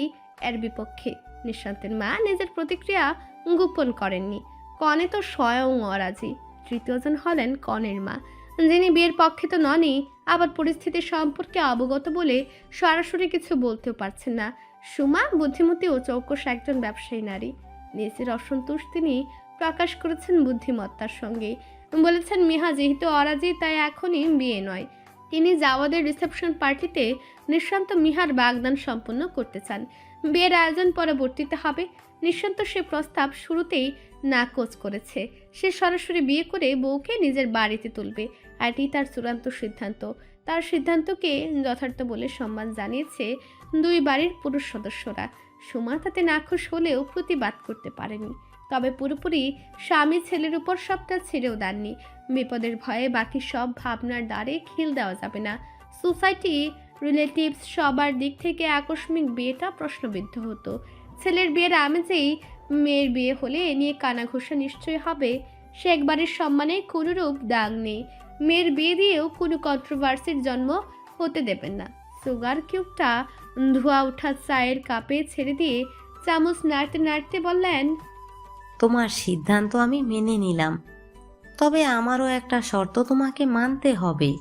এর বিপক্ষে। নিঃশান্তের মা নিজের প্রতিক্রিয়া গোপন করেননি। কনে তো স্বয়ং অরাজি। তৃতীয়জন হলেন কনের মা, যিনি বিয়ের পক্ষে তো ননই, আবার পরিস্থিতি সম্পর্কে অবগত বলে সরাসরি কিছু বলতেও পারছেন না। সুমা বুদ্ধিমতী ও চৌকস একজন ব্যবসায়ী নারী। নিজের অসন্তোষ তিনি প্রকাশ করেছেন বুদ্ধিমত্তার সঙ্গে। বলেছেন মিহা যেহেতু অরাজি তাই এখনই বিয়ে নয়। তিনি জাওয়াদের রিসেপশন পার্টিতে নিঃশান্ত মিহার বাগদান সম্পন্ন করতে চান। বিয়ের আয়োজন পরবর্তীতে হবে। নিঃশান্ত সে প্রস্তাব শুরুতেই নাকচ করেছে। সে সরাসরি বিয়ে করে বউকে নিজের বাড়িতে তুলবে। এটি তার চূড়ান্ত সিদ্ধান্ত। তার সিদ্ধান্তকে যথার্থ বলে সম্মান জানিয়েছে 2 বাড়ির পুরুষ সদস্যরা। সুমা তাতে নাখুশ হলেও প্রতিবাদ করতে পারেনি। তবে পুরোপুরি স্বামী ছেলের উপর সবটা ছেড়েও দেননি। বিপদের ভয়ে বাকি সব ভাবনার দ্বারে খিল দেওয়া যাবে না। সোসাইটি, রিলেটিভস সবার দিক থেকে আকস্মিক বিয়েটা প্রশ্নবিদ্ধ হতো। ছেলের বিয়ের আমেজেই মেয়ের বিয়ে হলে এ নিয়ে কানাঘোষা নিশ্চয়ই হবে। সে একবারের সম্মানে কোনোরূপ দাগ নেই। মেয়ের বিয়ে দিয়েও কোনো কন্ট্রোভার্সির জন্ম হতে দেবেন না। সুগার কিউবটা ধোয়া ওঠা চায়ের কাপে ছেড়ে দিয়ে চামচ নাড়তে নাড়তে বললেন, তোমার সিদ্ধান্ত আমি মেনে নিলাম, তবে আমারও একটা শর্ত তোমাকে মানতে হবে।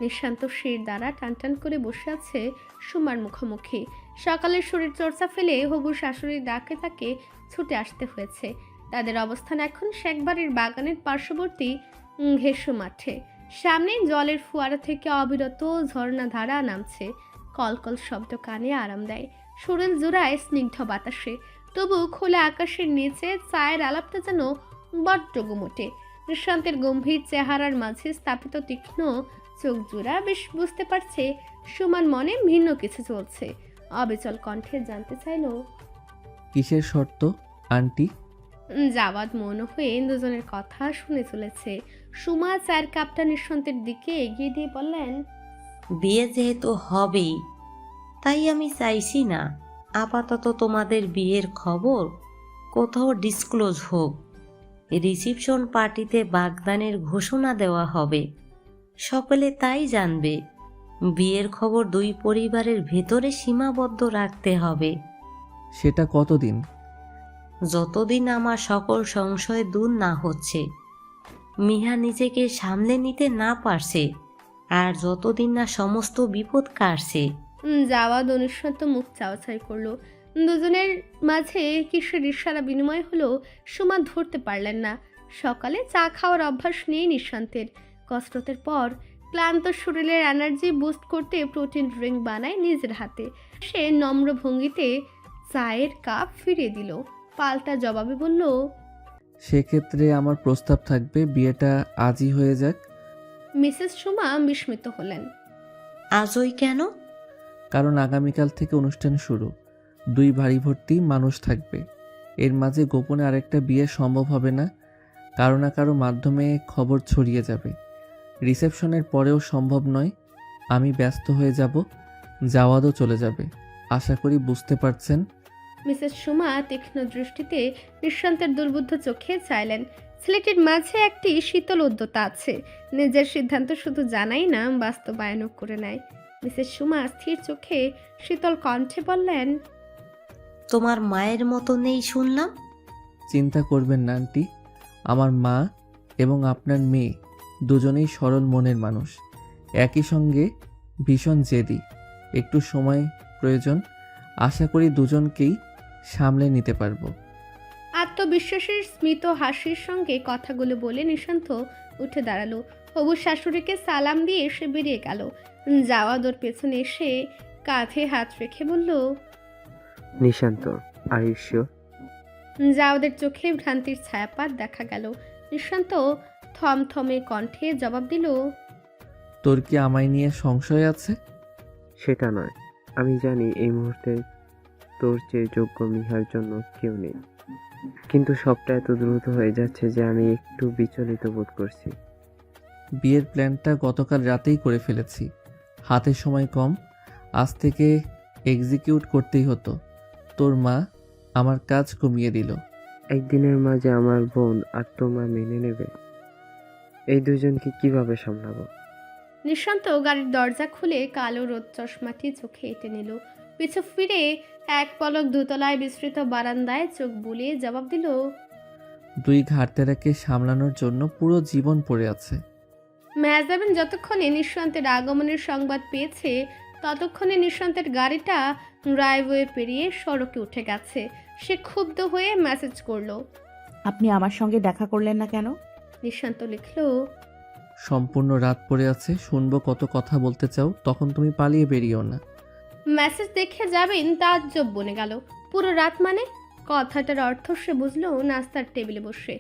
নিঃশান্ত শির দ্বারা টানটান করে বসে আছে সুমার মুখোমুখি। সকালের শরীর চর্চা ফেলে হবু শাশুড়ির ডাকে তাকে ছুটে আসতে হয়েছে। তাদের অবস্থান এখন শেখবাড়ির বাগানের পার্শ্ববর্তী ঘেঁষু মাঠে। সামনে জলের ফোয়ারা থেকে অবিরত ঝর্ণাধারা নামছে। কলকল শব্দ কানে আরাম দেয়। শরীর জোড়ায় স্নিগ্ধ বাতাসে। তবু খোলা আকাশের নিচে চায়ের আলাপটা যেন বড্ড গুমোটে। নিঃশান্তের গম্ভীর চেহারার মাঝে স্থাপিত তীক্ষ্ণ চোখ জোড়া বেশ বুঝতে পারছে সুমান মনে ভিন্ন কিছু চলছে। অবিচল কণ্ঠে জানতে চাইল, কিসের শর্ত আন্টি? জাওয়াদ মৌন হয়ে দুজনের কথা শুনে চলেছে। সুমা চায়ের কাপটা নিঃশান্তের দিকে এগিয়ে দিয়ে বললেন, বিয়ে যেহেতু হবেই, তাই আমি চাইছি না আপাতত তোমাদের বিয়ের খবর কোথাও ডিসক্লোজ হোক। রিসিপশন পার্টিতে বাগদানের ঘোষণা দেওয়া হবে। সকলে তাই জানবে। বিয়ের খবর দুই পরিবারের ভেতরে সীমাবদ্ধ রাখতে হবে। সেটা কতদিন? যতদিন আমার সকল সংশয় দূর না হচ্ছে, মিহা নিজেকে সামলে নিতে না পারছে, আর যতদিন না সমস্ত বিপদ কাটছে। জাওয়াদ অনুসন্ত মুখ চাওয়াচাই করলো। দুজনের মাঝে কিসের ইশারা বিনিময় হলো সুমা ধরতে পারলেন না। সকালে চা খাওয়ার অভ্যাস নেই নিঃশান্তের। কসরতের পর ক্লান্ত শরীরের এনার্জি বুস্ট করতে প্রোটিন ড্রিঙ্ক বানায় নিজের হাতে। সে নম্র ভঙ্গিতে চায়ের কাপ ফিরিয়ে দিল, পাল্টা জবাবে বলল, সেক্ষেত্রে আমার প্রস্তাব থাকবে বিয়েটা আজই হয়ে যাক। মিসেস সুমা বিস্মিত হলেন। আজই কেন? কারণ আগামীকাল থেকে অনুষ্ঠান শুরু, 2 বাড়ি ভর্তি মানুষ থাকবে। এর মাঝে গোপনে আরেকটা বিয়ে সম্ভব হবে না। কারো না কারো মাধ্যমে খবর ছড়িয়ে যাবে। রিসেপশনের পরেও সম্ভব নয়। আমি ব্যস্ত হয়ে যাব, জাওয়াদও চলে যাবে। আশা করি বুঝতে পারছেন। মিসেস সুমা তীক্ষ্ণ দৃষ্টিতে নিঃশান্তের দুর্বুদ্ধ চোখে চাইলেন। ছেলেটির মাঝে একটি শীতল উদ্যতা আছে। নিজের সিদ্ধান্ত শুধু জানাই না, বাস্তবায়নও করে নেয়। মিসেস সুমা স্থির চোখে শীতল কণ্ঠে বললেন, তোমার মায়ের মতো নেই শুনলাম। চিন্তা করবেন না আন্টি, আমার মা এবং আপনার মেয়ে দুজনেই সরল মনের মানুষ। একই সঙ্গে ভীষণ জেদি। একটু সময় প্রয়োজন। আশা করি দুজনকেই সামলে নিতে পারবো। আত্মবিশ্বাসের স্মিত হাসির সঙ্গে কথাগুলো বলে নিশান্ত উঠে দাঁড়ালো। হবু শাশুড়িকে সালাম দিয়ে এসে বেরিয়ে গেল। জাওয়াদ ওর পেছনে এসে কাঁধে হাত রেখে বলল, নিশান্ত, আর ইউ শিওর? জাওয়াদের চোখে ভ্রান্তির ছায়াপাত দেখা গেল। নিশান্ত থমথমে কণ্ঠে জবাব দিল, তোর কি আমায় নিয়ে সংশয় আছে? সেটা নয়, আমি জানি এই মুহূর্তে তোর চেয়ে যোগ্য মিহার জন্য কেউ নেই, কিন্তু সবটা এত দ্রুত হয়ে যাচ্ছে যে আমি একটু বিচলিত বোধ করছি। বিয়ের প্ল্যানটা গতকাল রাতেই করে ফেলেছি। হাতে সময় কম, আজ থেকে এক্সিকিউট করতেই হতো। তোর মা আমার কাজ কমিয়ে দিল। একদিনের মাঝে আমার বোন আর তোমার মেনে নেবে? এই দুজনকে কিভাবে সামলাবো? নিশান্ত গাড়ির দরজা খুলে কালো রোদ চশমাটি চোখে এঁটে নিল। পিছু ফিরে এক পলক দোতলায় বিস্তৃত বারান্দায় চোখ বুলিয়ে জবাব দিল, 2 ঘাটতেরাকে সামলানোর জন্য পুরো জীবন পড়ে আছে। মেহজাবিন যতক্ষণে নিঃশান্তের আগমনের সংবাদ পেয়েছে, ততক্ষণে নিঃশান্তের গাড়িটা ড্রাইভওয়ে পেরিয়ে সড়কে উঠে গেছে। সে ক্ষুব্ধ হয়ে মেসেজ করলো, আপনি আমার সঙ্গে দেখা করলেন না কেন? নিঃশান্ত লিখল, সম্পূর্ণ রাত পড়ে আছে, শুনবো কত কথা বলতে চাও, তখন তুমি পালিয়ে বেরিয়েও না। মেসেজ দেখে যাবেন তাজ্জব বনে গেল। পুরো রাত মানে? কথাটার অর্থ সে বুঝলো নাস্তার টেবিলে বসে।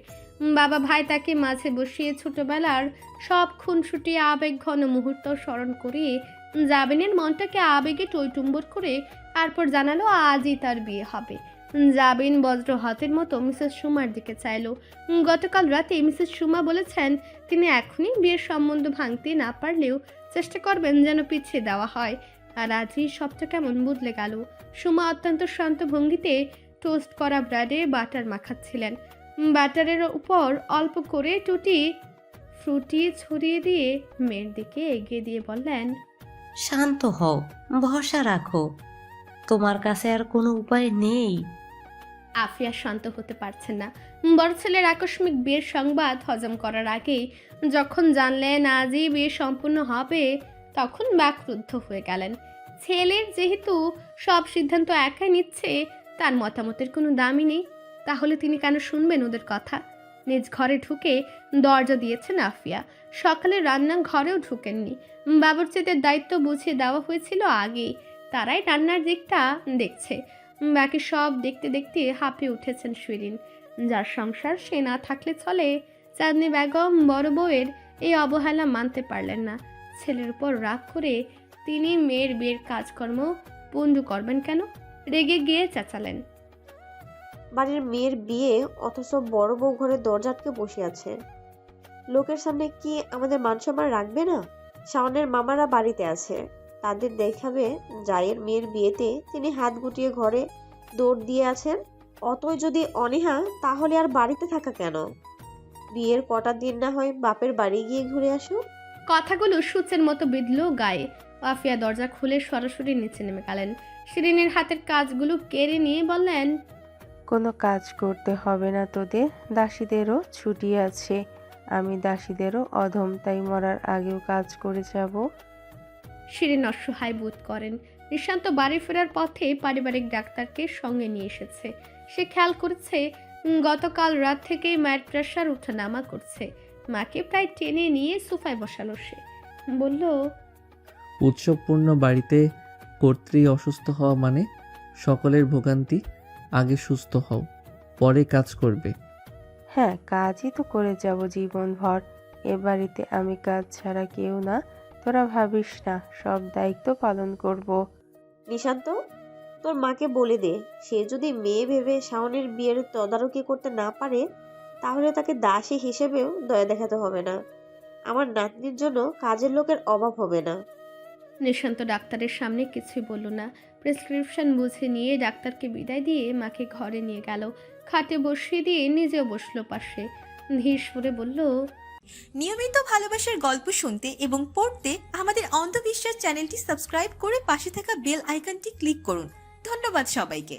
বাবা ভাই তাকে মাঝে বসিয়ে ছোটবেলার সব খুনসুটি আবেগ ঘন মুহূর্ত স্মরণ করিয়ে জাবিনের মনটাকে আবেগে টইটুম্বর করে তারপর জানালো আজই তার বিয়ে হবে। জাবিন বজ্র হাতের মতো মিসেস সুমার দিকে চাইলো। গতকাল রাতে মিসেস সুমা বলেছেন তিনি এখনই বিয়ের সম্বন্ধ ভাঙতে না পারলেও চেষ্টা করবেন যেন পিছিয়ে দেওয়া হয়। আর আজই সবটা কেমন বদলে গেল। সুমা অত্যন্ত শান্ত ভঙ্গিতে টোস্ট করা ব্রেডে বাটার মাখাচ্ছিলেন। বাটারের উপর অল্প করে টুটি ফ্রুটি ছড়িয়ে দিয়ে মেয়ের দিকে এগিয়ে দিয়ে বললেন, শান্ত হও, ভরসা রাখো, তোমার কাছে আর কোনো উপায় নেই। আফিয়া শান্ত হতে পারছেন না। বড় ছেলের আকস্মিক বিয়ের সংবাদ হজম করার আগেই যখন জানলেন আজই বিয়ে সম্পূর্ণ হবে, তখন বাকরুদ্ধ হয়ে গেলেন। ছেলের যেহেতু সব সিদ্ধান্ত একাই নিচ্ছে, তার মতামতের কোনো দামই নেই। তাহলে তিনি কেন শুনবেন ওদের কথা? নিজ ঘরে ঢুকে দরজা দিয়েছেন আফিয়া। সকালে রান্নাঘরেও ঢুকেননি। বাবুর্চিদের দায়িত্ব বুঝিয়ে দেওয়া হয়েছিল আগেই, তারাই রান্নার দিকটা দেখছে। বাকি সব দেখতে দেখতে হাঁপিয়ে উঠেছেন শিরিন, যার সংসার সে না থাকলে চলে। চাঁদনি বেগম বড় বউয়ের এই অবহেলা মানতে পারলেন না। ছেলের উপর রাগ করে তিনি মেয়ের বিয়ের কাজকর্ম পণ্ডু করবেন কেন? রেগে গিয়ে চেঁচালেন, বাড়ির মেয়ের বিয়ে, অথচ বড় বউ ঘরের দরজা আটকে বসে আছে। লোকের সামনে কি আমাদের মান সম্মান রাখবে না? শাওনের মামারা বাড়িতে আছে, তাদের দেখাবে জায়ের মেয়ের বিয়েতে তিনি হাত গুটিয়ে ঘরে দৌড় দিয়ে আছেন। অতই যদি অনীহা, তাহলে আর বাড়িতে থাকা কেন? বিয়ের কটা দিন না হয় বাপের বাড়ি গিয়ে ঘুরে আসো। কথাগুলো সূচের মতো বিঁধল গায়ে। ওয়াফিয়া দরজা খুলে সরাসরি নিচে নেমে গেলেন। শিরিনের হাতের কাজগুলো কেড়ে নিয়ে বললেন, কোনো কাজ করতে হবে না তোদের, দাসীদেরও ছুটি আছে। আমি দাসীদেরও অধম, তাই মরার আগেও কাজ করে যাব। শিরিন অসহায় বোধ করেন। নিশান্ত বাড়ি ফেরার পথে পারিবারিক ডাক্তারকে সঙ্গে নিয়ে এসেছে। সে খেয়াল করেছে গতকাল রাত থেকেই মায়ের প্রেশার ওঠানামা করছে। মাকে প্রায় টেনে নিয়ে সোফায় বসালো সে। বলল, উৎসবপূর্ণ বাড়িতে কর্ত্রী অসুস্থ হওয়া মানে সকলের ভোগান্তি। আগে সুস্থ হও, পরে কাজ করবে। হ্যাঁ, কাজই তো করে যাব জীবনভর। এ বাড়িতে আমি কাজ ছাড়া কেউ না, তোরা ভাবিস না, সব দায়িত্ব পালন করব। নিশান্ত, তোর মাকে বলে দে, সে যদি মেয়ে ভেবে শাওনের বিয়ের তদারকি করতে না পারে তাহলে তাকে দাসী হিসেবেও দয়া দেখাতে হবে না। আমার নাতনির জন্য কাজের লোকের অভাব হবে না। নিশান্ত ডাক্তারের সামনে কিছুই বলল না। প্রেসক্রিপশন বুঝে নিয়ে ডাক্তারকে বিদায় দিয়ে মাকে ঘরে নিয়ে গেল। খাটে বসিয়ে দিয়ে নিজেও বসলো পাশে। ধীর সুরে বলল, নিয়মিত ভালোবাসার গল্প শুনতে এবং পড়তে আমাদের অন্ধবিশ্বাস চ্যানেলটি সাবস্ক্রাইব করে পাশে থাকা বেল আইকনটি ক্লিক করুন। ধন্যবাদ সবাইকে।